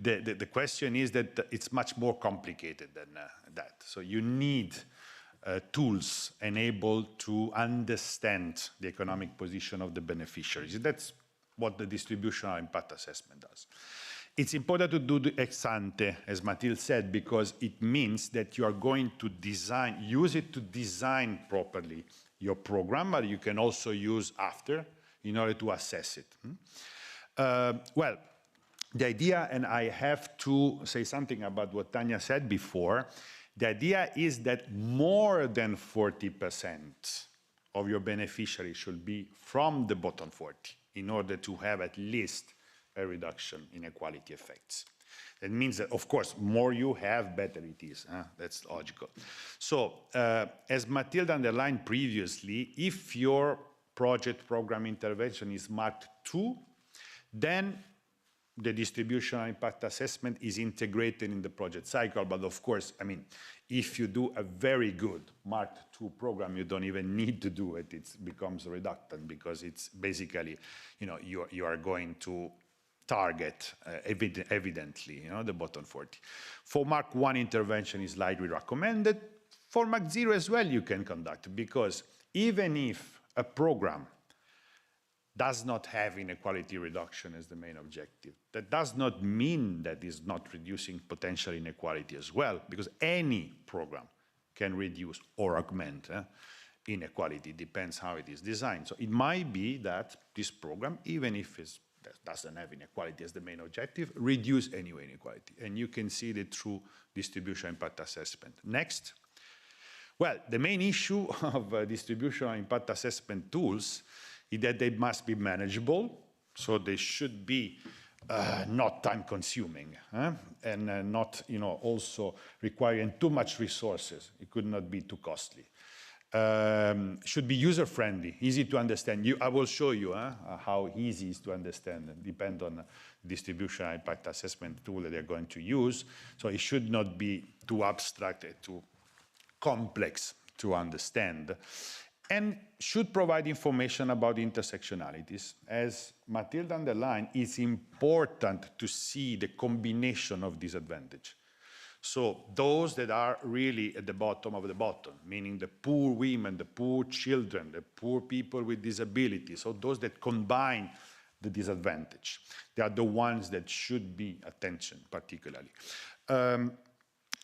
the question is that it's much more complicated than that. So you need tools enabled to understand the economic position of the beneficiaries. That's what the distributional impact assessment does. It's important to do the ex ante, as Mathilde said, because it means that you are going to use it to design properly your program, but you can also use after in order to assess it. Well, the idea, and I have to say something about what Tanya said before, the idea is that more than 40% of your beneficiaries should be from the bottom 40 in order to have at least a reduction in inequality effects. That means that, of course, more you have, better it is. That's logical. So, as Mathilde underlined previously, if your project program intervention is marked 2, then the distributional impact assessment is integrated in the project cycle. But of course, I mean, if you do a very good marked 2 program, you don't even need to do it. It becomes reductant because it's basically, you know, you are going to target evidently, you know, the bottom 40. For Mark 1 intervention is lightly recommended. For Mark 0 as well you can conduct, because even if a program does not have inequality reduction as the main objective, that does not mean that it's not reducing potential inequality as well, because any program can reduce or augment inequality, depends how it is designed. So it might be that this program, even if it doesn't have inequality as the main objective, reduce anyway inequality. And you can see it through distribution impact assessment. Next. Well, the main issue of distribution impact assessment tools is that they must be manageable, so they should be not time-consuming, and not, you know, also requiring too much resources. It could not be too costly. Should be user-friendly, easy to understand. I will show you how easy it is to understand, depend on the distribution impact assessment tool that they're going to use. So it should not be too abstract, too complex to understand, and should provide information about intersectionalities. As Mathilde underlined, it's important to see the combination of disadvantage. So those that are really at the bottom of the bottom, meaning the poor women, the poor children, the poor people with disabilities, so those that combine the disadvantage, they are the ones that should be attention particularly.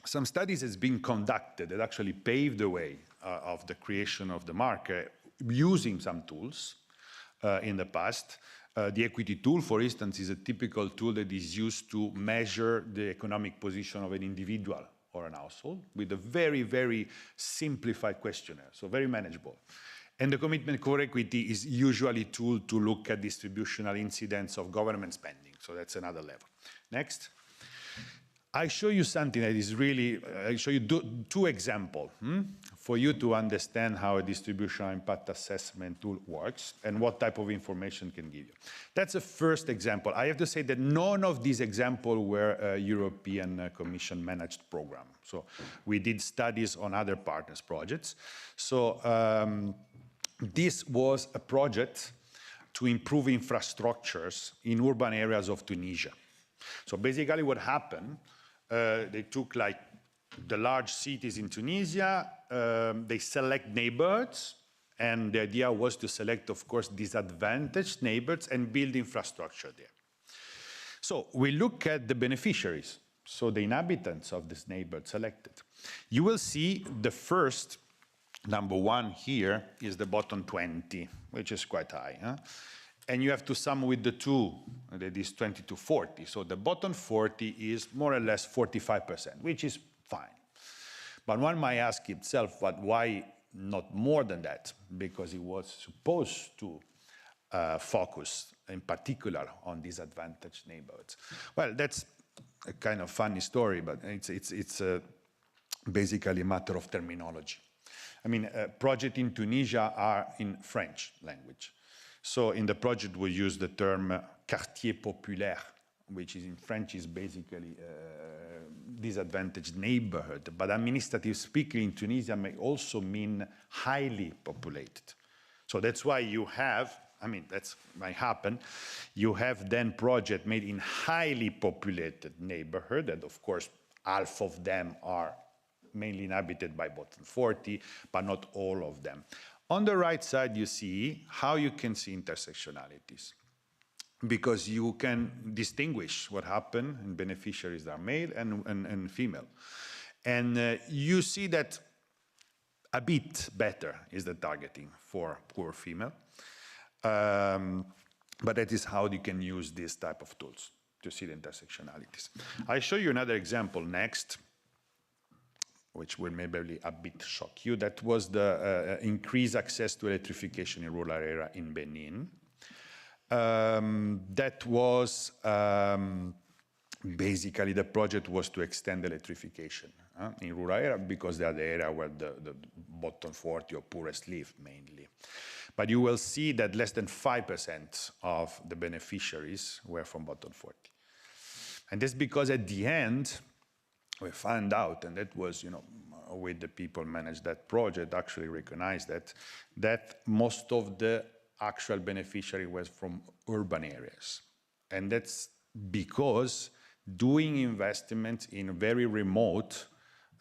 Some studies has been conducted that actually paved the way of the creation of the market using some tools in the past. The equity tool, for instance, is a typical tool that is used to measure the economic position of an individual or an household with a very, very simplified questionnaire, so very manageable. And the commitment core equity is usually a tool to look at distributional incidence of government spending, so that's another level. Next. I show you something that is really, I show you 2 examples for you to understand how a distributional impact assessment tool works and what type of information can give you. That's the first example. I have to say that none of these examples were a European Commission managed program. So we did studies on other partners' projects. So this was a project to improve infrastructures in urban areas of Tunisia. So basically what happened, they took like the large cities in Tunisia, they select neighborhoods, and the idea was to select, of course, disadvantaged neighborhoods and build infrastructure there. So we look at the beneficiaries, so the inhabitants of this neighborhood selected. You will see the first, number 1 here, is the bottom 20, which is quite high. And you have to sum with the 2, that is 20 to 40. So the bottom 40 is more or less 45%, which is fine. But one might ask itself, but why not more than that? Because it was supposed to focus in particular on disadvantaged neighborhoods. Well, that's a kind of funny story, but it's basically a matter of terminology. I mean, projects in Tunisia are in French language. So in the project, we use the term quartier populaire, which is in French is basically disadvantaged neighborhood. But administrative speaking in Tunisia may also mean highly populated. So that's why you have I mean, that might happen. You have then projects made in highly populated neighborhood, and of course, half of them are mainly inhabited by bottom 40, but not all of them. On the right side, you see how you can see intersectionalities, because you can distinguish what happened in beneficiaries that are male and female. And you see that a bit better is the targeting for poor female. But that is how you can use this type of tools to see the intersectionalities. I'll show you another example next, which will maybe a bit shock you. That was the increased access to electrification in rural area in Benin. That was basically the project was to extend electrification in rural area, because they are the area where the bottom 40 or poorest live mainly. But you will see that less than 5% of the beneficiaries were from bottom 40. And that's because at the end, we found out, and that was, with the people managed that project, actually recognized that most of the actual beneficiary was from urban areas. And that's because doing investments in very remote,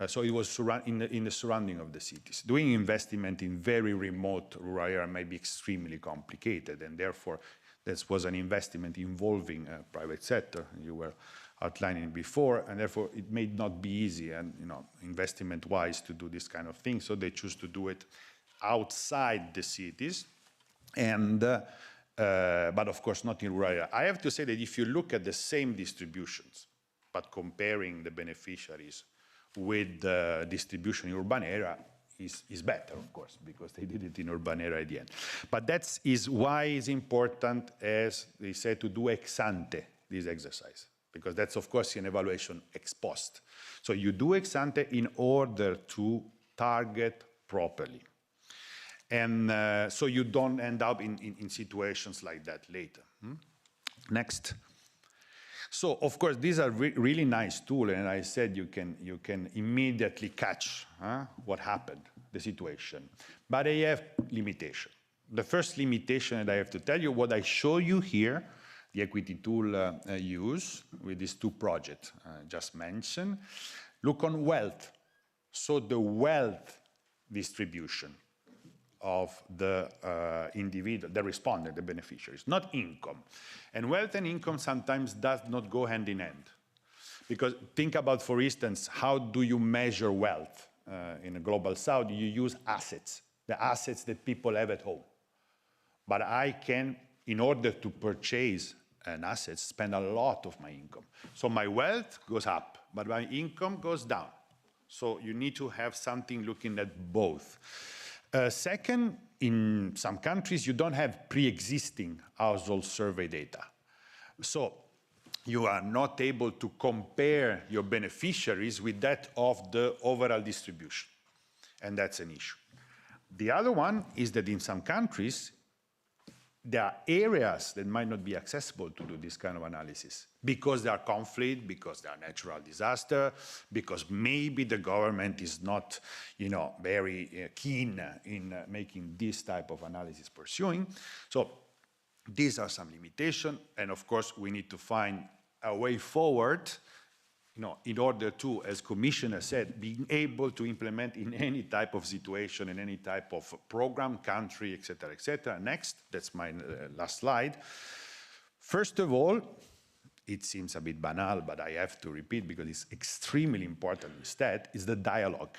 so it was in the surrounding of the cities. Doing investment in very remote rural area may be extremely complicated, and therefore this was an investment involving private sector. You were outlining before, and therefore it may not be easy and investment-wise to do this kind of thing. So they choose to do it outside the cities, and but of course not in rural area. I have to say that if you look at the same distributions, but comparing the beneficiaries with the distribution in urban area is better, of course, because they did it in urban area at the end. But that is why it's important, as they say, to do ex ante this exercise, because that's, of course, an evaluation ex post. So you do ex ante in order to target properly. And so you don't end up in situations like that later. Next. So, of course, these are really nice tools, and I said you can immediately catch what happened, the situation. But they have limitation. The first limitation that I have to tell you, what I show you here, the equity tool use with these two projects I just mentioned, look on wealth. So the wealth distribution of the individual, the respondent, the beneficiaries, not income. And wealth and income sometimes does not go hand in hand. Because think about, for instance, how do you measure wealth in a global south? You use assets, the assets that people have at home. But I can, in order to purchase an asset, spend a lot of my income. So my wealth goes up, but my income goes down. So you need to have something looking at both. Second, in some countries, you don't have pre-existing household survey data. So you are not able to compare your beneficiaries with that of the overall distribution. And that's an issue. The other one is that in some countries, there are areas that might not be accessible to do this kind of analysis because there are conflict, because there are natural disaster, because maybe the government is not, very keen in making this type of analysis pursuing. So these are some limitations, and of course we need to find a way forward, in order to, as Commissioner said, being able to implement in any type of situation, in any type of program, country, et cetera, et cetera. Next, that's my last slide. First of all, it seems a bit banal, but I have to repeat because it's extremely important instead, is the dialogue.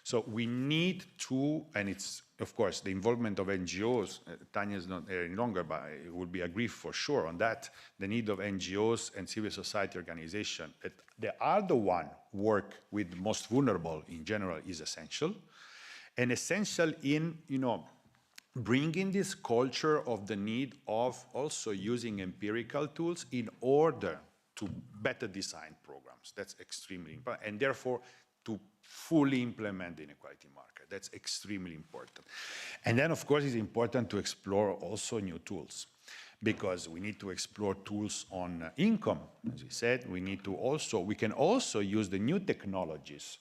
So we need to, and it's, of course, the involvement of NGOs, Tanya is not there any longer, but it would be agreed for sure on that, the need of NGOs and civil society organizations, that they are the one work with the most vulnerable in general is essential, and essential in, bringing this culture of the need of also using empirical tools in order to better design programs. That's extremely important, and therefore to fully implement the inequality marker. That's extremely important. And then, of course, it's important to explore also new tools, because we need to explore tools on income. As we said, we can also use the new technologies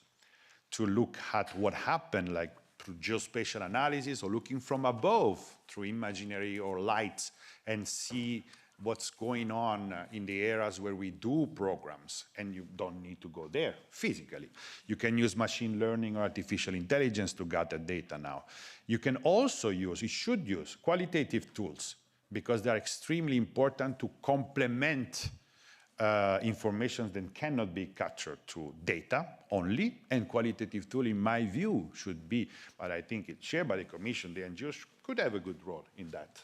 to look at what happened, like through geospatial analysis or looking from above through imaginary or lights and see what's going on in the areas where we do programs, and you don't need to go there physically. You can use machine learning or artificial intelligence to gather data now. You can also use, you should use, qualitative tools, because they are extremely important to complement information that cannot be captured through data only, and qualitative tool, in my view, should be, but I think it's shared by the Commission, the NGOs could have a good role in that,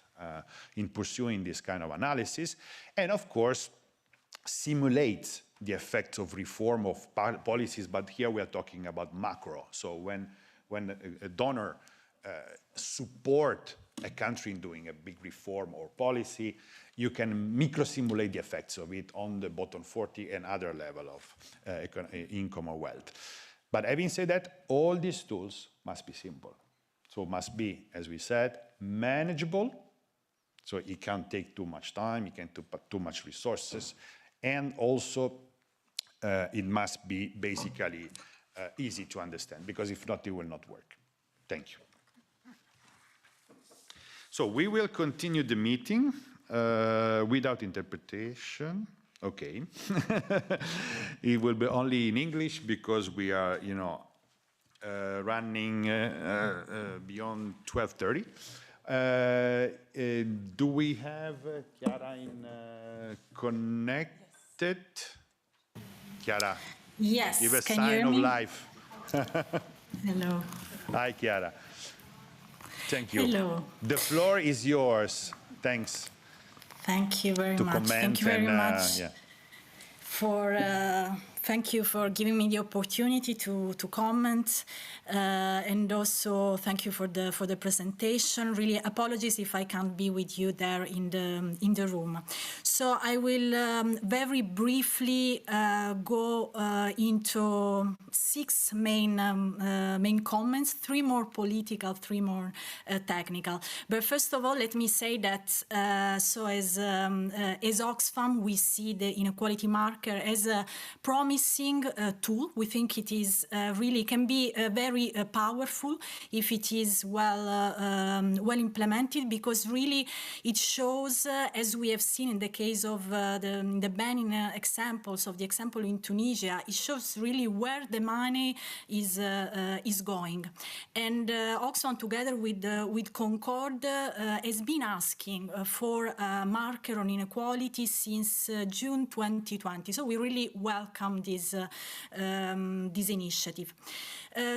in pursuing this kind of analysis, and of course, simulate the effects of reform of policies, but here we are talking about macro. So when a donor support a country in doing a big reform or policy, you can micro-simulate the effects of it on the bottom 40 and other level of income or wealth. But having said that, all these tools must be simple. So must be, as we said, manageable. So it can't take too much time, it can't put too much resources. And also, it must be basically easy to understand, because if not, it will not work. Thank you. So we will continue the meeting without interpretation. Okay. It will be only in English because we are, running beyond 12:30. Do we have Chiara connected? Chiara. Yes. Give a Can sign you hear of me? life. Hello. Hi, Chiara. Thank you. Hello. The floor is yours. Thanks. Thank you very much. Thank you very much for. Thank you for giving me the opportunity to comment, and also thank you for the presentation. Really, apologies if I can't be with you there in the room. So I will very briefly go into 6 main comments, 3 more political, 3 more technical. But first of all, let me say that so as Oxfam, we see the inequality marker as a promising tool. We think it is really can be very powerful if it is well implemented, because really it shows, as we have seen in the case of the banning examples of the example in Tunisia, it shows really where the money is going. And Oxfam, together with Concord, has been asking for a marker on inequality since June 2020. So we really welcome this initiative.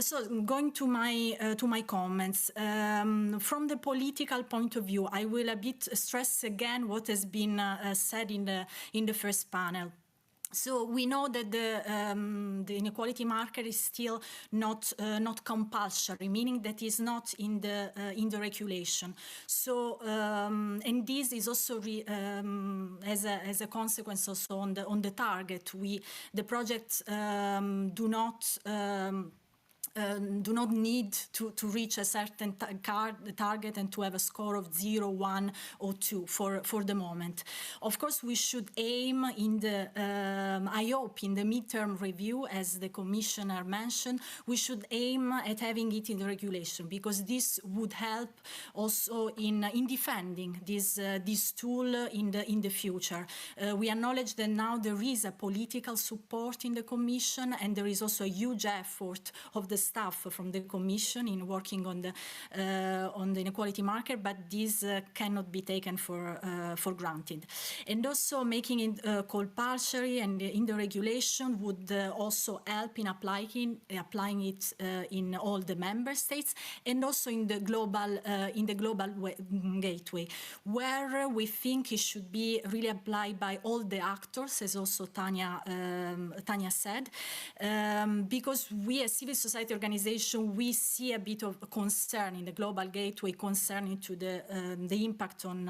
So going to my comments, from the political point of view, I will a bit stress again what has been said in the first panel. So we know that the inequality marker is still not compulsory, meaning that is not in the regulation. So and this is also as a consequence also on the target. The projects do not need to reach a certain target and to have a score of 0, 1, or 2 for the moment. Of course, we should aim in I hope in the midterm review, as the Commissioner mentioned, we should aim at having it in the regulation, because this would help also in defending this tool in the future. We acknowledge that now there is a political support in the Commission, and there is also a huge effort of the staff from the Commission in working on the inequality marker, but this cannot be taken for granted. And also making it compulsory and in the regulation would also help in applying it in all the member states, and also in the global gateway, where we think it should be really applied by all the actors, as also Tanya said, because we as civil society organization, we see a bit of concern in the global gateway concerning to the impact on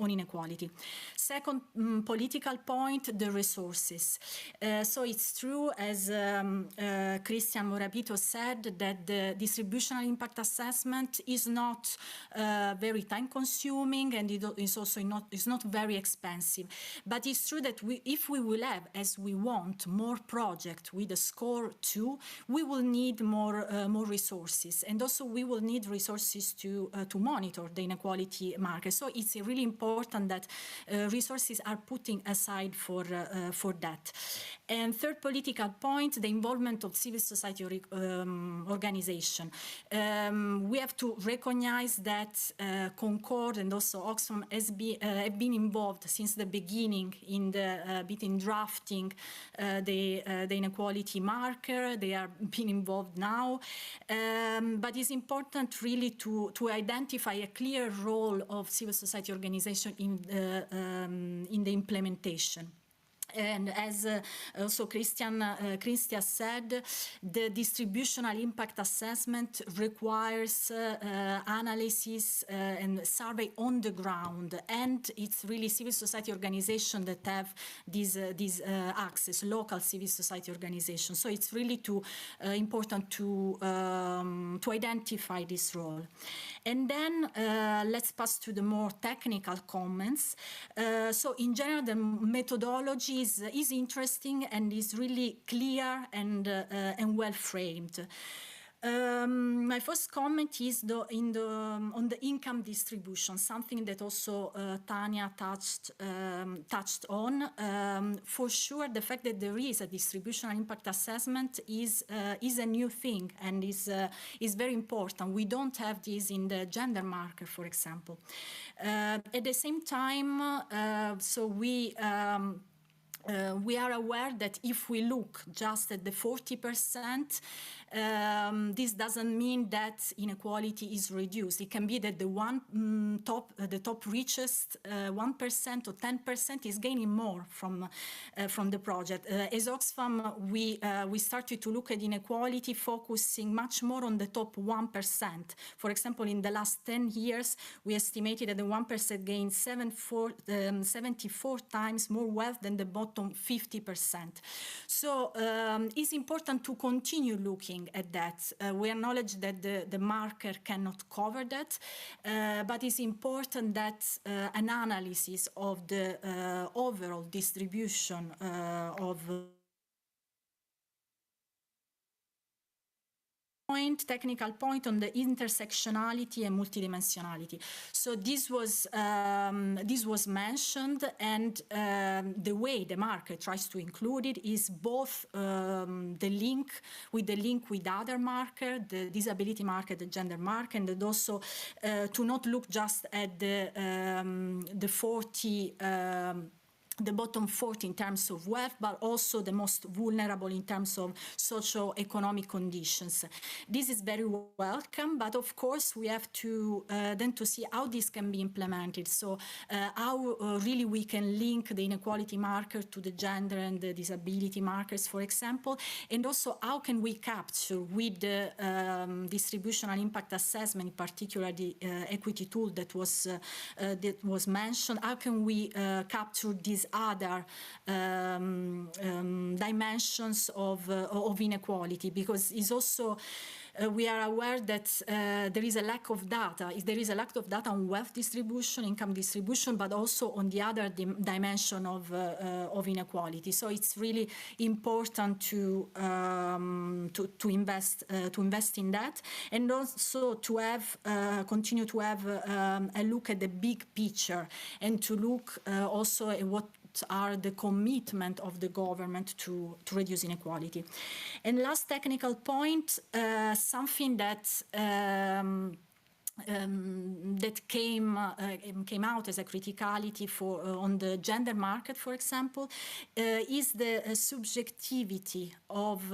inequality. Second political point, the resources. So it's true, as Christian Morabito said, that the distributional impact assessment is not very time consuming, and it is also not very expensive. But it's true that if we will have, as we want, more projects with a score 2, we will need need more resources, and also we will need resources to monitor the inequality market. So it's really important that resources are putting aside for that. And third political point, the involvement of civil society organization. We have to recognize that Concord and also Oxfam have been involved since the beginning in drafting the inequality marker. They are being involved now, but it's important really to identify a clear role of civil society organization in the implementation. And as also Christian said, the distributional impact assessment requires analysis and survey on the ground, and it's really civil society organizations that have this access, local civil society organizations. So it's really important to identify this role. And then let's pass to the more technical comments. So in general, the methodology is interesting and is really clear and well framed. My first comment is on the income distribution, something that also Tanya touched on. For sure, the fact that there is a distributional impact assessment is a new thing and is very important. We don't have this in the gender marker, for example. At the same time, so we are aware that if we look just at the 40%, this doesn't mean that inequality is reduced. It can be that the top richest 1% or 10% is gaining more from the project. As Oxfam, we started to look at inequality focusing much more on the top 1%. For example, in the last 10 years, we estimated that the 1% gained 74 times more wealth than the bottom 50%. So it's important to continue looking at that. We acknowledge that the marker cannot cover that, but it's important that an analysis of the overall distribution of technical point on the intersectionality and multidimensionality. So this was mentioned, and the way the market tries to include it is both the link with other marker, the disability marker, the gender marker, and also to not look just at the 40. The bottom 40 in terms of wealth, but also the most vulnerable in terms of socio-economic conditions. This is very welcome, but of course we have to then to see how this can be implemented. So how really we can link the inequality marker to the gender and the disability markers, for example, and also how can we capture with the distributional impact assessment, in particular the equity tool that was mentioned, how can we capture these other dimensions of inequality, because it's also we are aware that there is a lack of data. There is a lack of data on wealth distribution, income distribution, but also on the other dimension of inequality. So it's really important to invest in that, and also to have continue to have a look at the big picture, and to look also at what are the commitment of the government to reduce inequality. And last technical point, something that that came out as a criticality on the gender market, for example, is the subjectivity of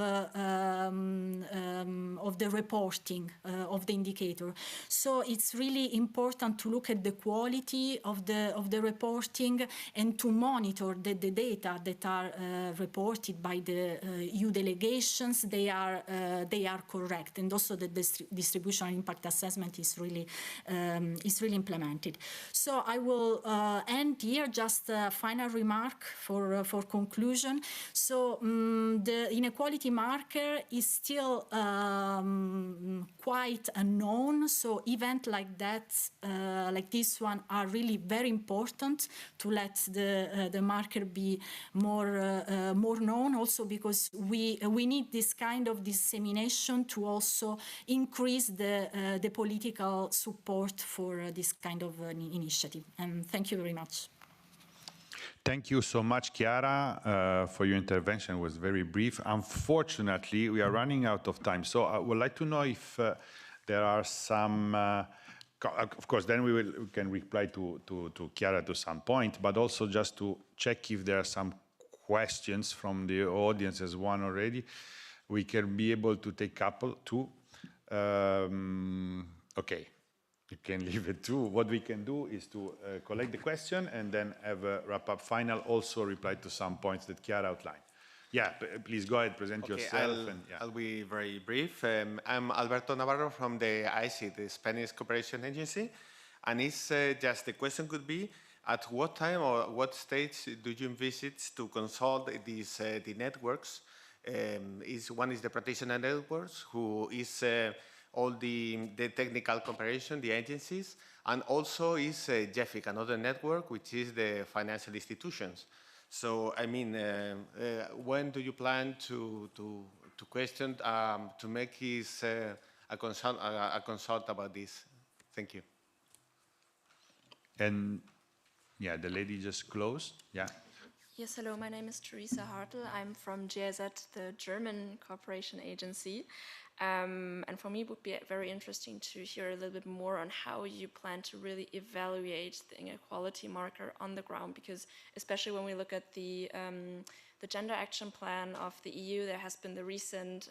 the reporting of the indicator. So it's really important to look at the quality of the reporting and to monitor that the data that are reported by the EU delegations, they are correct, and also the distributional impact assessment is really really implemented. So I will end here, just a final remark for conclusion. So the inequality marker is still quite unknown, so events like that, like this one, are really very important to let the marker be more known, also because we need this kind of dissemination to also increase the political support for this kind of initiative. And thank you very much. Thank you so much, Chiara, for your intervention. It was very brief. Unfortunately, we are running out of time. So I would like to know if there are some, of course, then we can reply to Chiara to some point, but also just to check if there are some questions from the audience. As one already. We can be able to take couple, two. Okay. You can leave it too. What we can do is to collect the question and then have a wrap-up final, also reply to some points that Chiara outlined. Yeah, please go ahead, present yourself. I'll be very brief. I'm Alberto Navarro from the IC, the Spanish Cooperation Agency. And it's just the question could be, at what time or what stage do you envisage to consult these the networks? One is the practitioner networks, who is all the technical cooperation, the agencies, and also is JEFIC, another network, which is the financial institutions. So, I mean, when do you plan to question, to make his a consult about this? Thank you. And yeah, the lady just closed. Yeah. Yes, hello, my name is Teresa Hartl. I'm from GIZ, the German cooperation agency. And for me, it would be very interesting to hear a little bit more on how you plan to really evaluate the inequality marker on the ground, because especially when we look at the Gender Action Plan of the EU, there has been the recent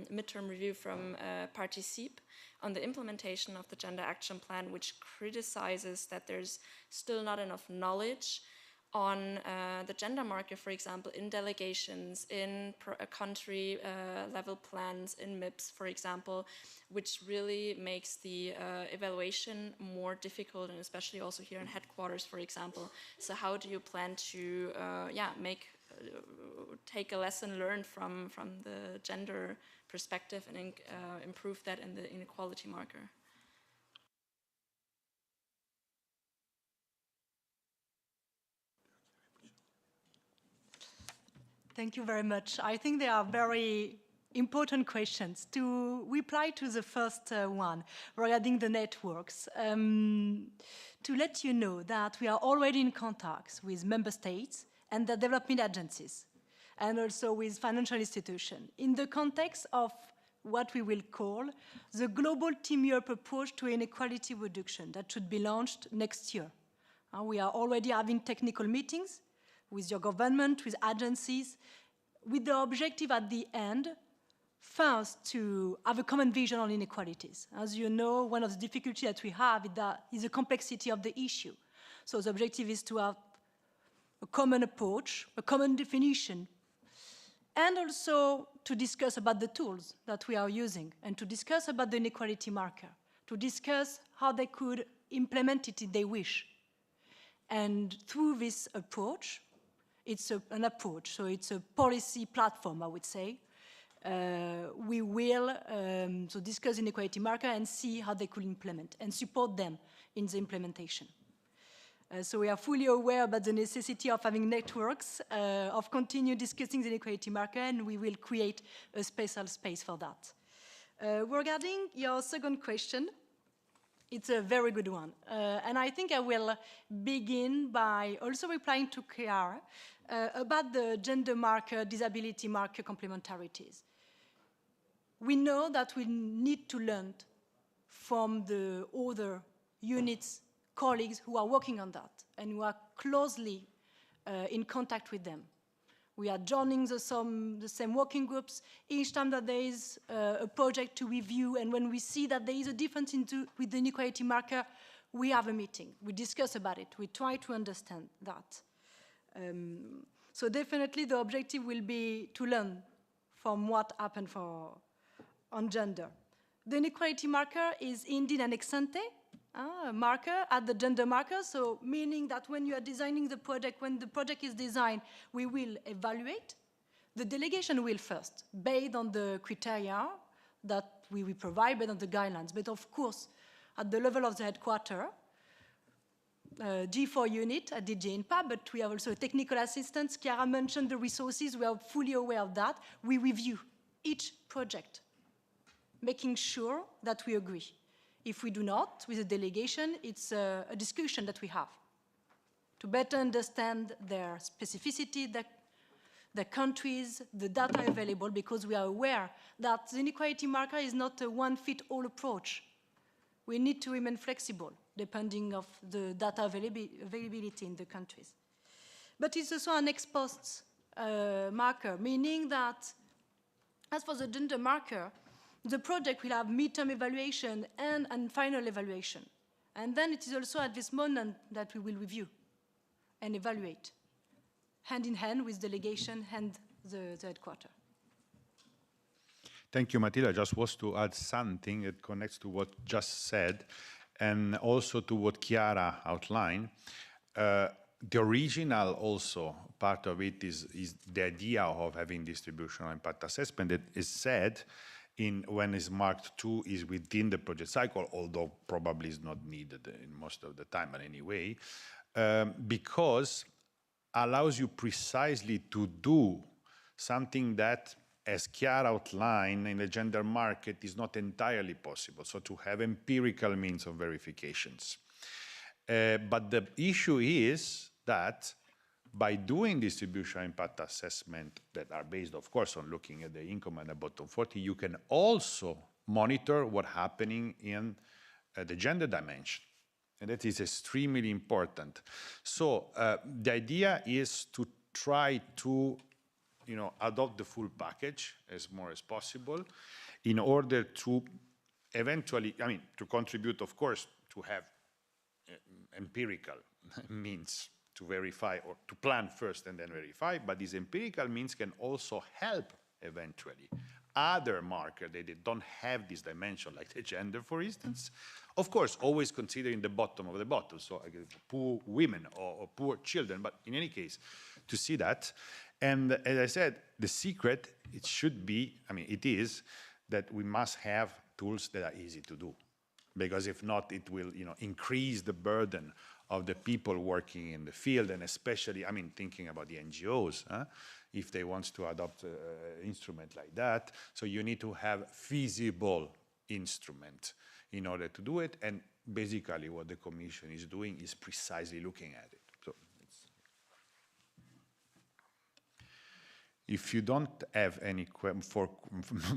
midterm review from Participe on the implementation of the Gender Action Plan, which criticizes that there's still not enough knowledge on the gender marker, for example, in delegations, in country level plans, in MIPS, for example, which really makes the evaluation more difficult, and especially also here in headquarters, for example. So how do you plan to take a lesson learned from the gender perspective and improve that in the inequality marker? Thank you very much. I think they are very important questions. To reply to the first one regarding the networks, to let you know that we are already in contact with member states and the development agencies, and also with financial institutions, in the context of what we will call the Global Team Europe approach to inequality reduction that should be launched next year. We are already having technical meetings with your government, with agencies, with the objective at the end, first, to have a common vision on inequalities. As you know, one of the difficulties that we have is the complexity of the issue. So the objective is to have a common approach, a common definition, and also to discuss about the tools that we are using, and to discuss about the inequality marker, to discuss how they could implement it if they wish. And through this approach, it's an approach, so it's a policy platform, I would say. We will so discuss inequality marker and see how they could implement and support them in the implementation. So we are fully aware about the necessity of having networks, of continue discussing the inequality marker, and we will create a special space for that. Regarding your second question, it's a very good one. And I think I will begin by also replying to Chiara about the gender marker, disability marker complementarities. We know that we need to learn from the other units, colleagues who are working on that and who are closely in contact with them. We are joining the same working groups each time that there is a project to review, and when we see that there is a difference with the inequality marker, we have a meeting. We discuss about it. We try to understand that. So definitely the objective will be to learn from what happened on gender. The inequality marker is indeed an ex-ante marker at the gender marker, so meaning that when you are designing the project, when the project is designed, we will evaluate. The delegation will first, based on the criteria that we will provide, based on the guidelines. But of course, at the level of the headquarters, G4 unit at DG INPA, but we have also a technical assistance. Chiara mentioned the resources. We are fully aware of that. We review each project, making sure that we agree. If we do not, with the delegation, it's a discussion that we have to better understand their specificity, the countries, the data available, because we are aware that the inequality marker is not a one-fit-all approach. We need to remain flexible, depending on the data availability in the countries. But it's also an ex-post marker, meaning that as for the gender marker, the project will have midterm evaluation and final evaluation. And then it is also at this moment that we will review and evaluate, hand in hand with delegation and the headquarters. Thank you, Matilda. I just was to add something that connects to what just said and also to what Chiara outlined. The original also part of it is the idea of having distributional impact assessment that is said when it's marked 2 is within the project cycle, although probably is not needed in most of the time, but anyway, because allows you precisely to do something that, as Chiara outlined in the gender market, is not entirely possible. So to have empirical means of verifications. But the issue is that by doing distribution impact assessment that are based, of course, on looking at the income and the bottom 40, you can also monitor what's happening in the gender dimension. And that is extremely important. So the idea is to try to adopt the full package as more as possible in order to eventually, to contribute, of course, to have empirical means to verify or to plan first and then verify, but these empirical means can also help eventually other markers that don't have this dimension, like the gender, for instance. Of course, always considering the bottom of the bottom, so poor women or poor children, but in any case, to see that. And as I said, the secret, it should be, it is, that we must have tools that are easy to do. Because if not, it will increase the burden of the people working in the field, and especially, thinking about the NGOs, if they want to adopt an instrument like that. So you need to have feasible instrument in order to do it, and basically what the Commission is doing is precisely looking at it. So if you don't have any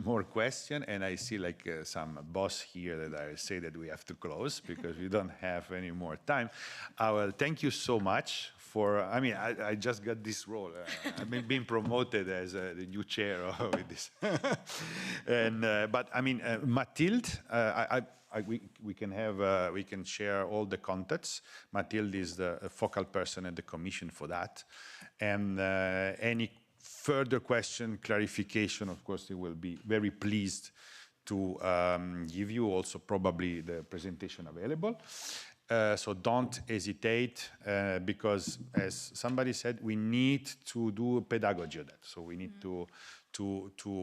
more questions, and I see like some boss here that I say that we have to close because we don't have any more time, I will thank you so much for, I just got this role. I've been promoted as the new chair with this. And, but Mathilde, we can share all the contacts. Mathilde is the focal person at the Commission for that. And any further question, clarification, of course, they will be very pleased to give you also probably the presentation available. So don't hesitate, because as somebody said, we need to do pedagogy of that. So we need to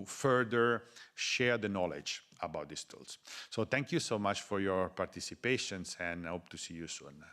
further share the knowledge about these tools. So thank you so much for your participations, and I hope to see you soon.